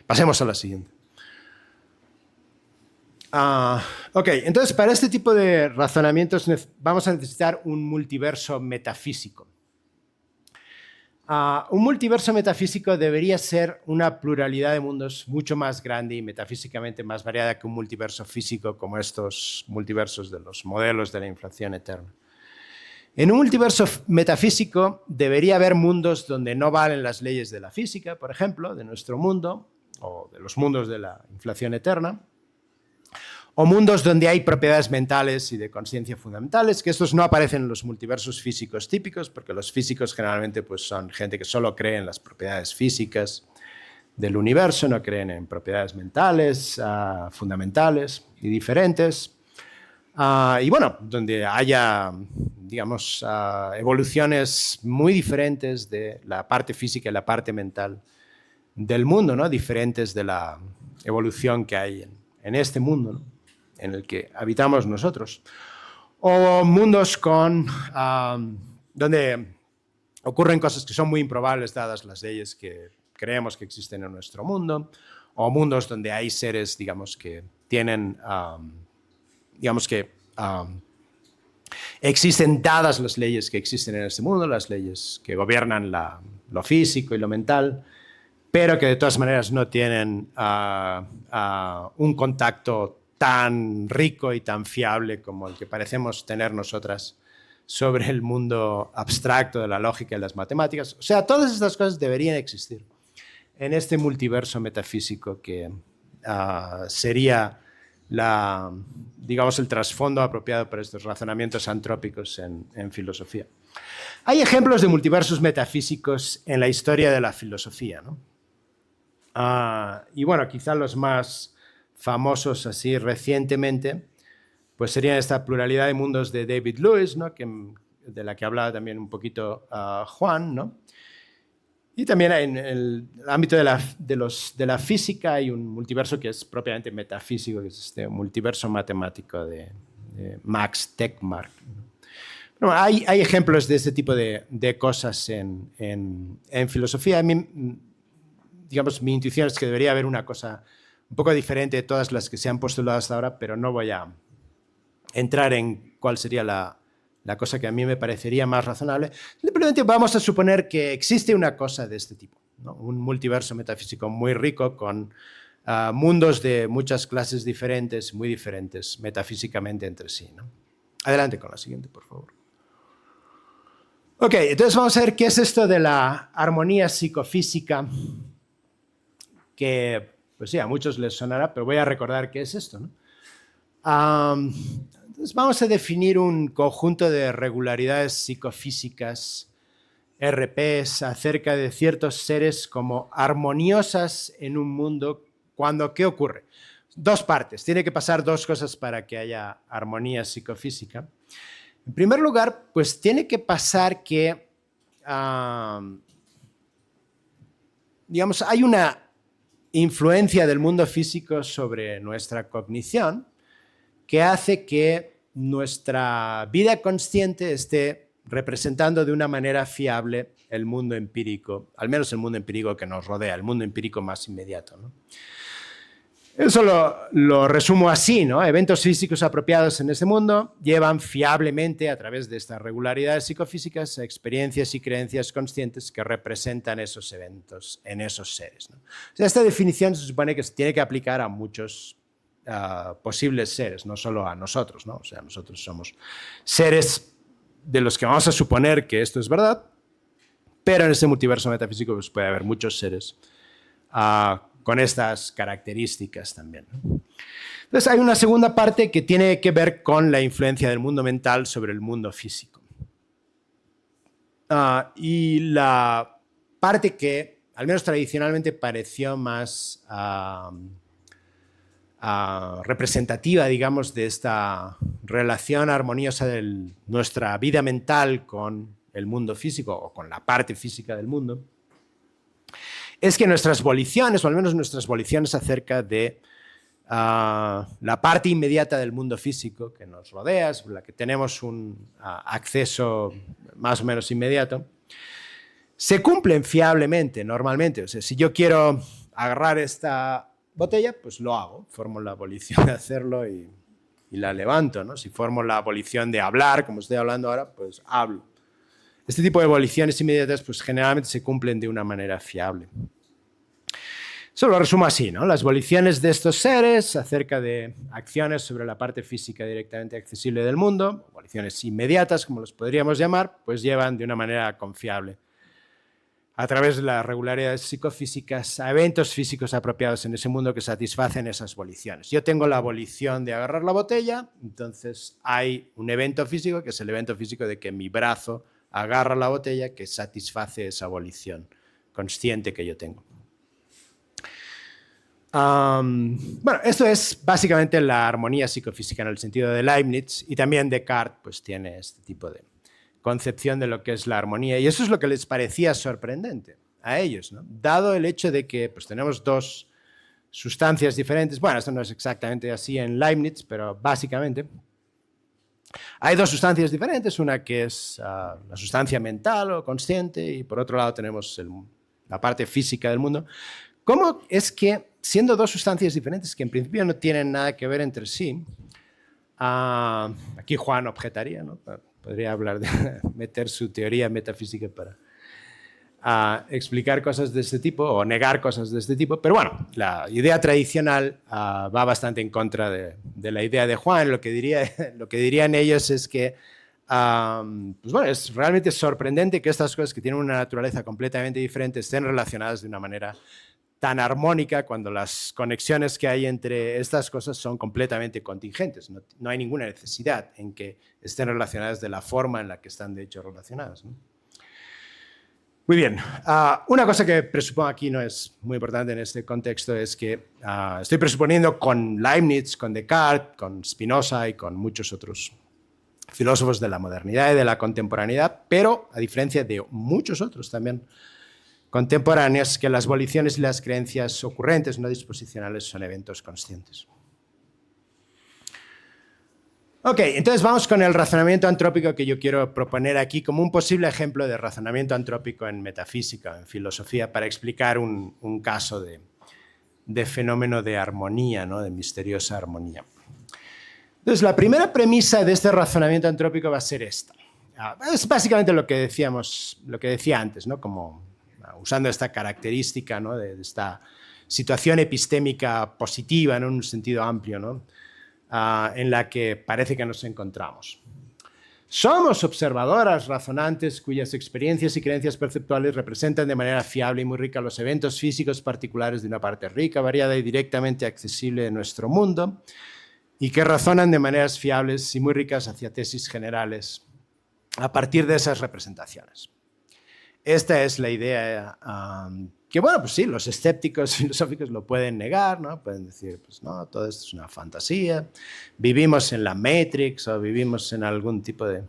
Pasemos a la siguiente. Ok, entonces para este tipo de razonamientos vamos a necesitar un multiverso metafísico. Un multiverso metafísico debería ser una pluralidad de mundos mucho más grande y metafísicamente más variada que un multiverso físico como estos multiversos de los modelos de la inflación eterna. En un multiverso metafísico debería haber mundos donde no valen las leyes de la física, por ejemplo, de nuestro mundo o de los mundos de la inflación eterna, o mundos donde hay propiedades mentales y de conciencia fundamentales, que estos no aparecen en los multiversos físicos típicos, porque los físicos generalmente pues, son gente que solo cree en las propiedades físicas del universo, no creen en propiedades mentales, fundamentales y diferentes. Y bueno, donde haya, digamos, evoluciones muy diferentes de la parte física y la parte mental del mundo, ¿no? Diferentes de la evolución que hay en este mundo, ¿no? En el que habitamos nosotros, o mundos donde ocurren cosas que son muy improbables dadas las leyes que creemos que existen en nuestro mundo, o mundos donde hay seres, digamos, que tienen, existen dadas las leyes que existen en este mundo, las leyes que gobiernan lo físico y lo mental, pero que de todas maneras no tienen un contacto tan rico y tan fiable como el que parecemos tener nosotras sobre el mundo abstracto de la lógica y las matemáticas. O sea, todas estas cosas deberían existir en este multiverso metafísico que sería digamos, el trasfondo apropiado para estos razonamientos antrópicos en filosofía. Hay ejemplos de multiversos metafísicos en la historia de la filosofía, ¿no? Y bueno, quizá los más famosos así recientemente, pues serían esta pluralidad de mundos de David Lewis, ¿no? De la que hablaba también un poquito Juan, ¿no? Y también en el ámbito de la física hay un multiverso que es propiamente metafísico, que es este multiverso matemático de Max Tegmark. Bueno, hay ejemplos de este tipo de cosas en filosofía. A mí, digamos, mi intuición es que debería haber una cosa un poco diferente de todas las que se han postulado hasta ahora, pero no voy a entrar en cuál sería la cosa que a mí me parecería más razonable. Simplemente vamos a suponer que existe una cosa de este tipo, ¿no? Un multiverso metafísico muy rico con mundos de muchas clases diferentes, muy diferentes metafísicamente entre sí, ¿no? Adelante con la siguiente, por favor. Ok, entonces vamos a ver qué es esto de la armonía psicofísica, que pues sí, a muchos les sonará, pero voy a recordar qué es esto, ¿no? Entonces vamos a definir un conjunto de regularidades psicofísicas, RPs, acerca de ciertos seres como armoniosas en un mundo cuando, ¿qué ocurre? Dos partes, tiene que pasar dos cosas para que haya armonía psicofísica. En primer lugar, pues tiene que pasar que, digamos, hay una influencia del mundo físico sobre nuestra cognición que hace que nuestra vida consciente esté representando de una manera fiable el mundo empírico, al menos el mundo empírico que nos rodea, el mundo empírico más inmediato, ¿no? Eso lo resumo así, ¿no? Eventos físicos apropiados en este mundo llevan fiablemente a través de estas regularidades psicofísicas a experiencias y creencias conscientes que representan esos eventos en esos seres, ¿no? O sea, esta definición se supone que se tiene que aplicar a muchos posibles seres, no solo a nosotros, ¿no? O sea, nosotros somos seres de los que vamos a suponer que esto es verdad, pero en este multiverso metafísico pues, puede haber muchos seres con estas características también, ¿no? Entonces hay una segunda parte que tiene que ver con la influencia del mundo mental sobre el mundo físico. Y la parte que, al menos tradicionalmente, pareció más representativa, digamos, de esta relación armoniosa de nuestra vida mental con el mundo físico o con la parte física del mundo, es que nuestras voliciones, o al menos nuestras voliciones acerca de la parte inmediata del mundo físico que nos rodea, sobre la que tenemos un acceso más o menos inmediato, se cumplen fiablemente, normalmente. O sea, si yo quiero agarrar esta botella, pues lo hago, formo la volición de hacerlo y la levanto, ¿no? Si formo la volición de hablar, como estoy hablando ahora, pues hablo. Este tipo de voliciones inmediatas, pues generalmente se cumplen de una manera fiable. Eso lo resumo así, ¿no? Las voliciones de estos seres acerca de acciones sobre la parte física directamente accesible del mundo, voliciones inmediatas, como los podríamos llamar, pues llevan de una manera confiable a través de las regularidades psicofísicas a eventos físicos apropiados en ese mundo que satisfacen esas voliciones. Yo tengo la volición de agarrar la botella, entonces hay un evento físico, que es el evento físico de que mi brazo agarra la botella, que satisface esa volición consciente que yo tengo. Bueno, esto es básicamente la armonía psicofísica en el sentido de Leibniz, y también Descartes pues tiene este tipo de concepción de lo que es la armonía, y eso es lo que les parecía sorprendente a ellos, ¿no? Dado el hecho de que pues, tenemos dos sustancias diferentes. Bueno, esto no es exactamente así en Leibniz, pero básicamente hay dos sustancias diferentes, una que es la sustancia mental o consciente, y por otro lado tenemos la parte física del mundo. ¿Cómo es que, siendo dos sustancias diferentes que en principio no tienen nada que ver entre sí, aquí Juan objetaría, ¿no? Podría hablar de meter su teoría metafísica para explicar cosas de este tipo o negar cosas de este tipo, pero bueno, la idea tradicional va bastante en contra de la idea de Juan. Lo que dirían ellos es que pues bueno, es realmente sorprendente que estas cosas que tienen una naturaleza completamente diferente estén relacionadas de una manera tan armónica cuando las conexiones que hay entre estas cosas son completamente contingentes. No hay ninguna necesidad en que estén relacionadas de la forma en la que están de hecho relacionadas, ¿no? Muy bien. Una cosa que presupongo aquí no es muy importante en este contexto es que estoy presuponiendo con Leibniz, con Descartes, con Spinoza y con muchos otros filósofos de la modernidad y de la contemporaneidad, pero a diferencia de muchos otros también contemporáneos, que las voliciones y las creencias ocurrentes no disposicionales son eventos conscientes. Ok, entonces vamos con el razonamiento antrópico que yo quiero proponer aquí como un posible ejemplo de razonamiento antrópico en metafísica, en filosofía, para explicar un caso de fenómeno de armonía, ¿no? De misteriosa armonía. Entonces, la primera premisa de este razonamiento antrópico va a ser esta. Es básicamente lo que decía antes, ¿no? Como usando esta característica, ¿no? de esta situación epistémica positiva, ¿no? En un sentido amplio, ¿no? En la que parece que nos encontramos. Somos observadoras razonantes cuyas experiencias y creencias perceptuales representan de manera fiable y muy rica los eventos físicos particulares de una parte rica, variada y directamente accesible de nuestro mundo, y que razonan de maneras fiables y muy ricas hacia tesis generales a partir de esas representaciones. Esta es la idea que, bueno, pues sí, los escépticos filosóficos lo pueden negar, ¿no? Pueden decir, pues no, todo esto es una fantasía, vivimos en la Matrix o vivimos en algún tipo de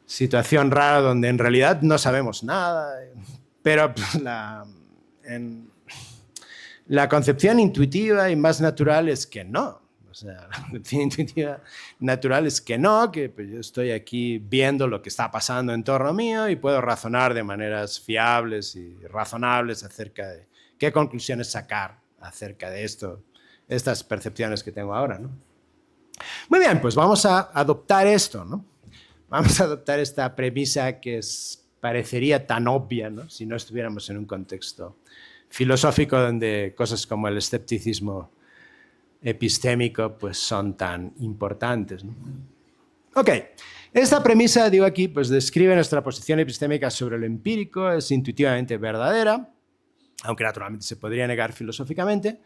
situación rara donde en realidad no sabemos nada, pero pues, la concepción intuitiva y más natural es que no. O sea, la concepción intuitiva natural es que no, que pues, yo estoy aquí viendo lo que está pasando en torno mío y puedo razonar de maneras fiables y razonables acerca de qué conclusiones sacar acerca de estas percepciones que tengo ahora, ¿no? Muy bien, pues vamos a adoptar esto, ¿no? Vamos a adoptar esta premisa que parecería tan obvia, ¿no? Si no estuviéramos en un contexto filosófico donde cosas como el escepticismo epistémico pues son tan importantes, ¿no? Ok, esta premisa, digo aquí, pues describe nuestra posición epistémica sobre lo empírico, es intuitivamente verdadera, aunque naturalmente se podría negar filosóficamente.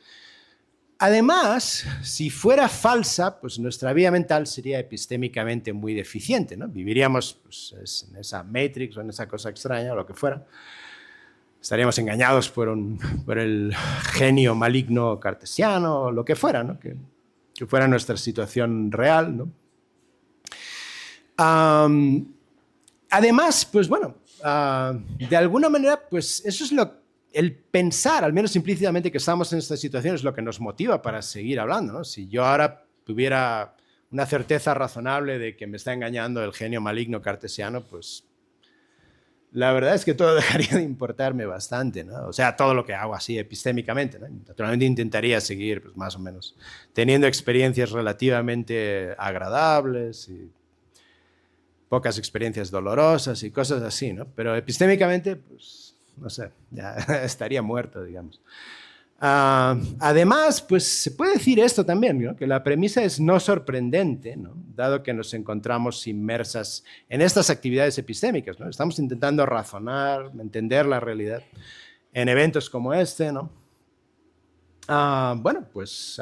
Además, si fuera falsa, pues nuestra vida mental sería epistémicamente muy deficiente, ¿no? Viviríamos pues, en esa Matrix o en esa cosa extraña o lo que fuera. Estaríamos engañados por el genio maligno cartesiano o lo que fuera, ¿no? Que fuera nuestra situación real, ¿no? Además, pues bueno, de alguna manera, pues eso es el pensar, al menos implícitamente, que estamos en esta situación es lo que nos motiva para seguir hablando, ¿no? Si yo ahora tuviera una certeza razonable de que me está engañando el genio maligno cartesiano, pues la verdad es que todo dejaría de importarme bastante, ¿no? O sea, todo lo que hago así epistémicamente, ¿no? Naturalmente intentaría seguir, pues más o menos, teniendo experiencias relativamente agradables y pocas experiencias dolorosas y cosas así, ¿no? Pero epistémicamente, pues no sé, ya estaría muerto, digamos. Además, pues se puede decir esto también, ¿no? Que la premisa es no sorprendente, ¿no? Dado que nos encontramos inmersas en estas actividades epistémicas, ¿no? Estamos intentando razonar, entender la realidad en eventos como este, ¿no? Bueno, pues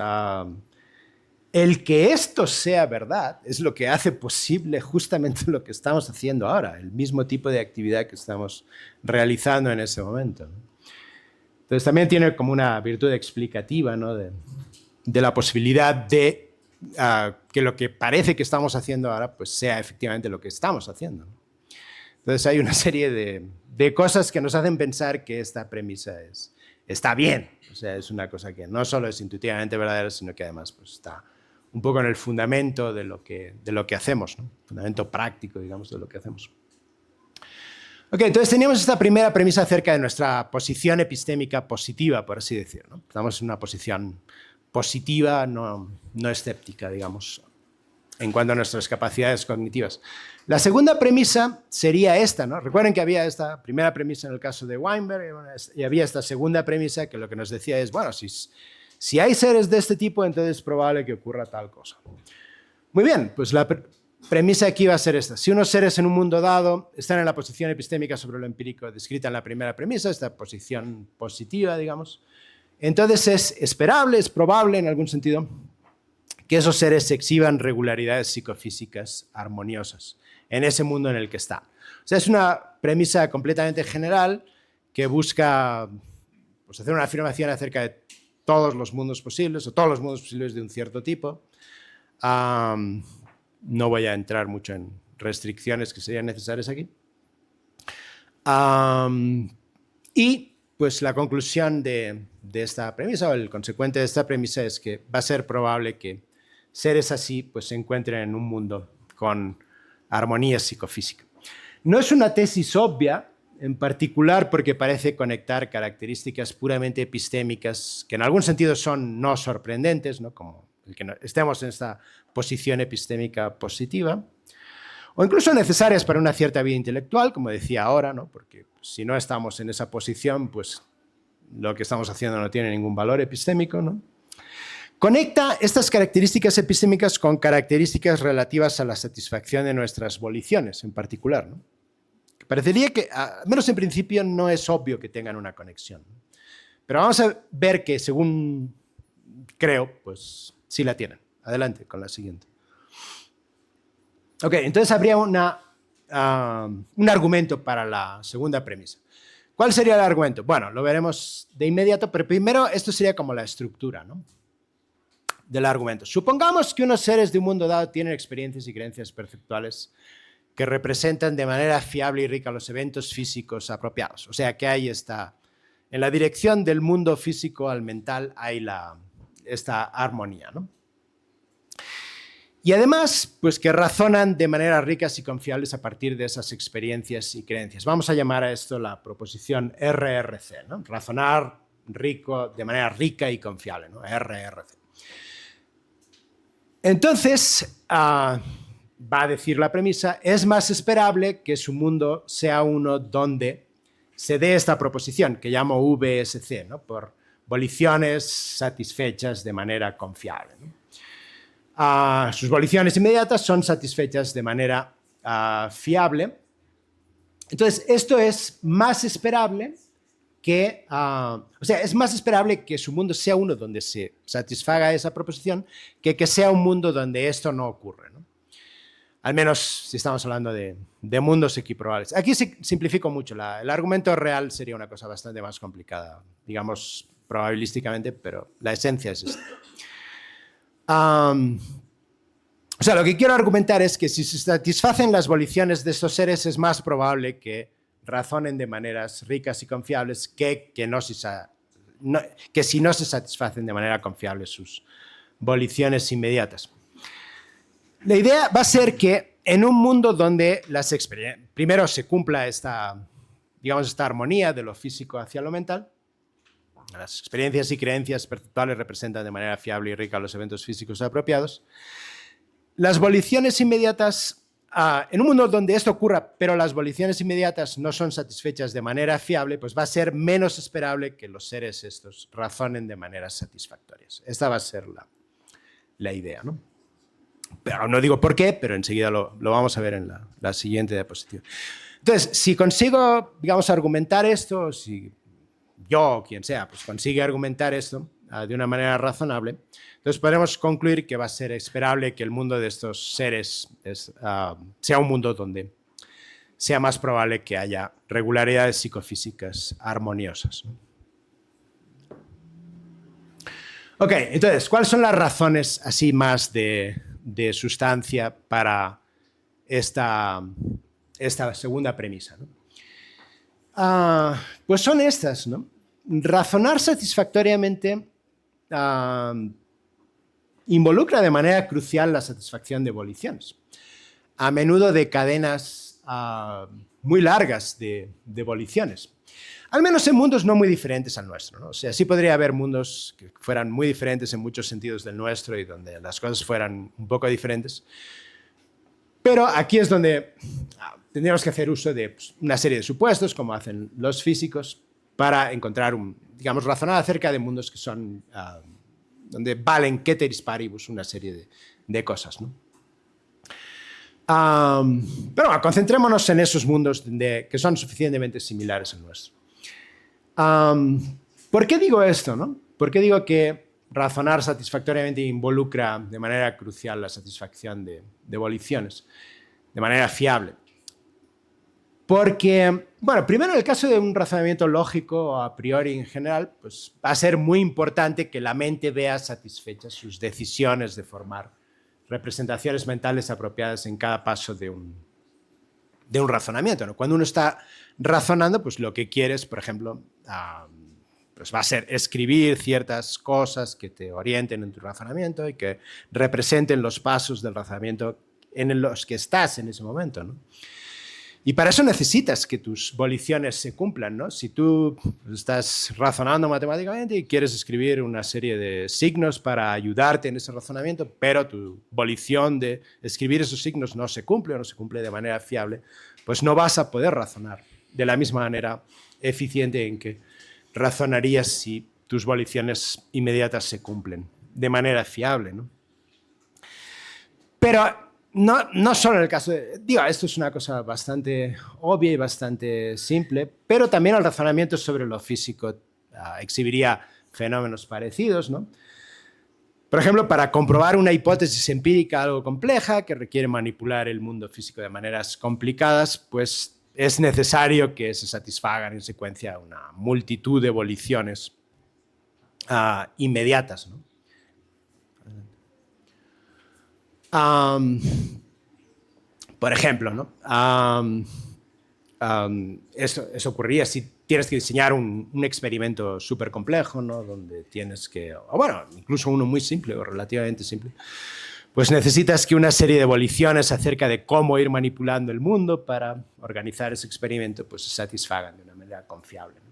el que esto sea verdad es lo que hace posible justamente lo que estamos haciendo ahora, el mismo tipo de actividad que estamos realizando en ese momento. Entonces también tiene como una virtud explicativa, ¿no? de la posibilidad de que lo que parece que estamos haciendo ahora pues sea efectivamente lo que estamos haciendo. Entonces hay una serie de cosas que nos hacen pensar que esta premisa está bien. O sea, es una cosa que no solo es intuitivamente verdadera, sino que además pues, está un poco en el fundamento de lo que hacemos, ¿no? Fundamento práctico, digamos, de lo que hacemos. Ok, entonces teníamos esta primera premisa acerca de nuestra posición epistémica positiva, por así decir, ¿no? Estamos en una posición positiva, no escéptica, digamos, en cuanto a nuestras capacidades cognitivas. La segunda premisa sería esta, ¿no? Recuerden que había esta primera premisa en el caso de Weinberg y había esta segunda premisa que lo que nos decía es, bueno, si hay seres de este tipo, entonces es probable que ocurra tal cosa. Muy bien, pues la premisa aquí va a ser esta. Si unos seres en un mundo dado están en la posición epistémica sobre lo empírico descrita en la primera premisa, esta posición positiva, digamos, entonces es esperable, es probable en algún sentido, que esos seres exhiban regularidades psicofísicas armoniosas en ese mundo en el que están. O sea, es una premisa completamente general que busca pues, hacer una afirmación acerca de todos los mundos posibles, o todos los mundos posibles de un cierto tipo. No voy a entrar mucho en restricciones que serían necesarias aquí. Y pues la conclusión de esta premisa, o el consecuente de esta premisa, es que va a ser probable que seres así pues, se encuentren en un mundo con armonía psicofísica. No es una tesis obvia, en particular porque parece conectar características puramente epistémicas que en algún sentido son no sorprendentes, ¿no? Como el que estemos en esta posición epistémica positiva, o incluso necesarias para una cierta vida intelectual, como decía ahora, ¿no? Porque si no estamos en esa posición, pues lo que estamos haciendo no tiene ningún valor epistémico, ¿no? Conecta estas características epistémicas con características relativas a la satisfacción de nuestras voliciones, en particular, ¿no? Parecería que, al menos en principio, no es obvio que tengan una conexión. Pero vamos a ver que, según creo, pues sí la tienen. Adelante con la siguiente. Ok, entonces habría un argumento para la segunda premisa. ¿Cuál sería el argumento? Bueno, lo veremos de inmediato, pero primero esto sería como la estructura, ¿no? Del argumento. Supongamos que unos seres de un mundo dado tienen experiencias y creencias perceptuales que representan de manera fiable y rica los eventos físicos apropiados. O sea que ahí está, en la dirección del mundo físico al mental hay esta armonía, ¿no? Y además, pues que razonan de manera ricas y confiables a partir de esas experiencias y creencias. Vamos a llamar a esto la proposición RRC, ¿no? Razonar rico, de manera rica y confiable, ¿no? RRC. Entonces, va a decir la premisa, es más esperable que su mundo sea uno donde se dé esta proposición, que llamo VSC, ¿no? Por voliciones satisfechas de manera confiable, ¿no? Sus voliciones inmediatas son satisfechas de manera fiable. Entonces, esto es más esperable que, o sea, es más esperable que su mundo sea uno donde se satisfaga esa proposición que sea un mundo donde esto no ocurre, ¿no? Al menos si estamos hablando de mundos equiprobables. Aquí simplifico mucho. El argumento real sería una cosa bastante más complicada, digamos, probabilísticamente, pero la esencia es esta. O sea, lo que quiero argumentar es que si se satisfacen las voliciones de estos seres, es más probable que razonen de maneras ricas y confiables que si no se satisfacen de manera confiable sus voliciones inmediatas. La idea va a ser que en un mundo donde primero se cumpla esta armonía de lo físico hacia lo mental, las experiencias y creencias perceptuales representan de manera fiable y rica los eventos físicos apropiados. Las voliciones inmediatas, en un mundo donde esto ocurra, pero las voliciones inmediatas no son satisfechas de manera fiable, pues va a ser menos esperable que los seres estos razonen de maneras satisfactorias. Esta va a ser la idea, ¿no? Pero no digo por qué, pero enseguida lo vamos a ver en la siguiente diapositiva. Entonces, si consigo, digamos, argumentar esto, si yo o quien sea, pues consigue argumentar esto de una manera razonable, entonces podremos concluir que va a ser esperable que el mundo de estos seres sea un mundo donde sea más probable que haya regularidades psicofísicas armoniosas, ¿no? Ok, entonces, ¿cuáles son las razones así más de sustancia para esta segunda premisa, ¿no? Pues son estas, ¿no? Razonar satisfactoriamente involucra de manera crucial la satisfacción de voliciones, a menudo de cadenas muy largas de voliciones. Al menos en mundos no muy diferentes al nuestro, ¿no? O sea, sí podría haber mundos que fueran muy diferentes en muchos sentidos del nuestro y donde las cosas fueran un poco diferentes. Pero aquí es donde tendríamos que hacer uso de una serie de supuestos, como hacen los físicos, para encontrar razonar acerca de mundos que son, donde valen ceteris paribus una serie de cosas, ¿no? Pero bueno, concentrémonos en esos mundos que son suficientemente similares al nuestro. ¿Por qué digo esto, no? ¿Por qué digo que razonar satisfactoriamente involucra de manera crucial la satisfacción de voliciones, de manera fiable? Porque, bueno, primero en el caso de un razonamiento lógico a priori en general, pues va a ser muy importante que la mente vea satisfechas sus decisiones de formar representaciones mentales apropiadas en cada paso de un razonamiento, ¿no? Cuando uno está razonando, pues lo que quieres, por ejemplo, pues va a ser escribir ciertas cosas que te orienten en tu razonamiento y que representen los pasos del razonamiento en los que estás en ese momento, ¿no? Y para eso necesitas que tus voliciones se cumplan, ¿no? Si tú estás razonando matemáticamente y quieres escribir una serie de signos para ayudarte en ese razonamiento, pero tu volición de escribir esos signos no se cumple o no se cumple de manera fiable, pues no vas a poder razonar de la misma manera eficiente en que razonarías si tus voliciones inmediatas se cumplen de manera fiable, ¿no? Pero no solo en el caso esto es una cosa bastante obvia y bastante simple, pero también el razonamiento sobre lo físico exhibiría fenómenos parecidos, ¿no? Por ejemplo, para comprobar una hipótesis empírica algo compleja que requiere manipular el mundo físico de maneras complicadas, pues es necesario que se satisfagan en secuencia una multitud de voliciones inmediatas, ¿no? Por ejemplo, ¿no? Eso ocurriría si tienes que diseñar un experimento súper complejo, ¿no? Donde tienes que, o bueno, incluso uno muy simple o relativamente simple, pues necesitas que una serie de voliciones acerca de cómo ir manipulando el mundo para organizar ese experimento pues se satisfagan de una manera confiable, ¿no?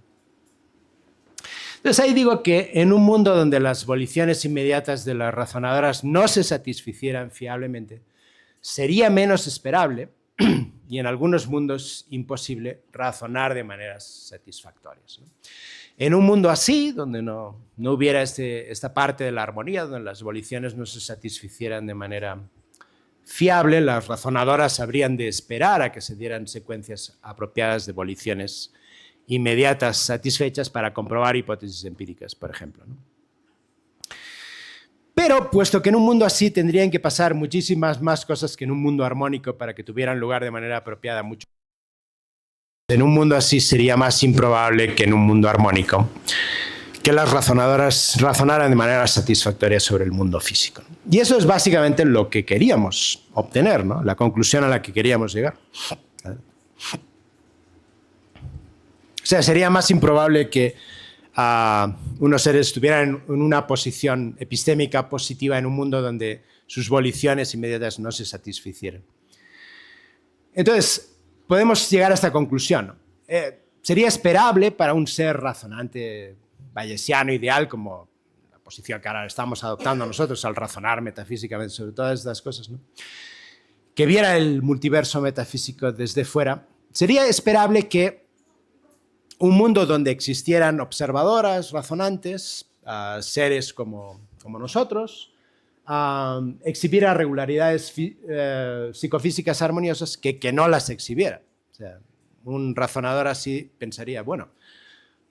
Entonces ahí digo que en un mundo donde las voliciones inmediatas de las razonadoras no se satisficieran fiablemente, sería menos esperable y en algunos mundos imposible razonar de maneras satisfactorias, ¿no? En un mundo así, donde no hubiera esta parte de la armonía, donde las voliciones no se satisficieran de manera fiable, las razonadoras habrían de esperar a que se dieran secuencias apropiadas de voliciones inmediatas satisfechas para comprobar hipótesis empíricas, por ejemplo, ¿no? Pero, puesto que en un mundo así tendrían que pasar muchísimas más cosas que en un mundo armónico para que tuvieran lugar de manera apropiada mucho. En un mundo así sería más improbable que en un mundo armónico que las razonadoras razonaran de manera satisfactoria sobre el mundo físico. Y eso es básicamente lo que queríamos obtener, ¿no? La conclusión a la que queríamos llegar. O sea, sería más improbable que unos seres estuvieran en una posición epistémica positiva en un mundo donde sus voliciones inmediatas no se satisficieran. Entonces, podemos llegar a esta conclusión, ¿no? Sería esperable para un ser razonante bayesiano ideal, como la posición que ahora estamos adoptando nosotros al razonar metafísicamente sobre todas estas cosas, ¿no? Que viera el multiverso metafísico desde fuera, sería esperable que un mundo donde existieran observadoras, razonantes, seres como nosotros, exhibiera regularidades psicofísicas armoniosas que no las exhibiera. O sea, un razonador así pensaría, bueno,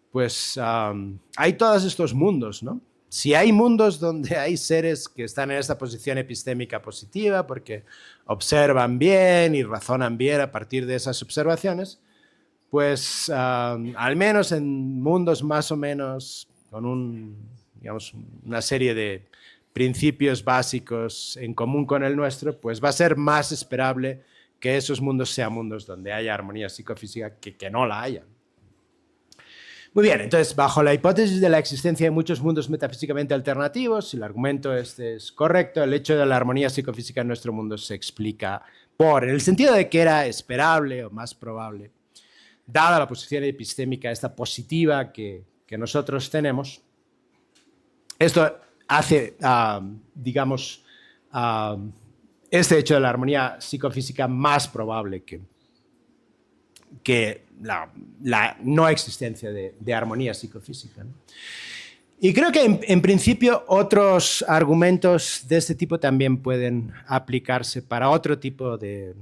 pues hay todos estos mundos, ¿no? Si hay mundos donde hay seres que están en esta posición epistémica positiva porque observan bien y razonan bien a partir de esas observaciones, pues al menos en mundos más o menos con digamos, una serie de principios básicos en común con el nuestro, pues va a ser más esperable que esos mundos sean mundos donde haya armonía psicofísica que no la haya. Muy bien, entonces, bajo la hipótesis de la existencia de muchos mundos metafísicamente alternativos, si el argumento este es correcto, el hecho de la armonía psicofísica en nuestro mundo se explica en el sentido de que era esperable o más probable, dada la posición epistémica esta positiva que nosotros tenemos. Esto hace, digamos, este hecho de la armonía psicofísica más probable que la no existencia de armonía psicofísica, ¿no? Y creo que en principio otros argumentos de este tipo también pueden aplicarse para otro tipo de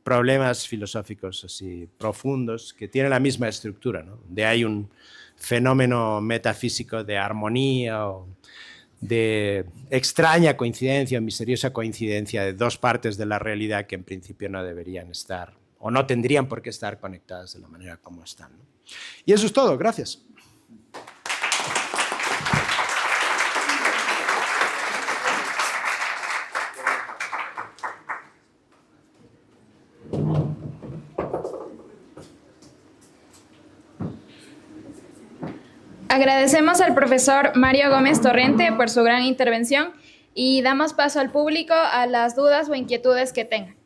problemas filosóficos así profundos que tienen la misma estructura, ¿no? Donde hay un fenómeno metafísico de armonía o de extraña coincidencia o misteriosa coincidencia de dos partes de la realidad que en principio no deberían estar o no tendrían por qué estar conectadas de la manera como están, ¿no? Y eso es todo. Gracias. Agradecemos al profesor Mario Gómez Torrente por su gran intervención y damos paso al público a las dudas o inquietudes que tengan.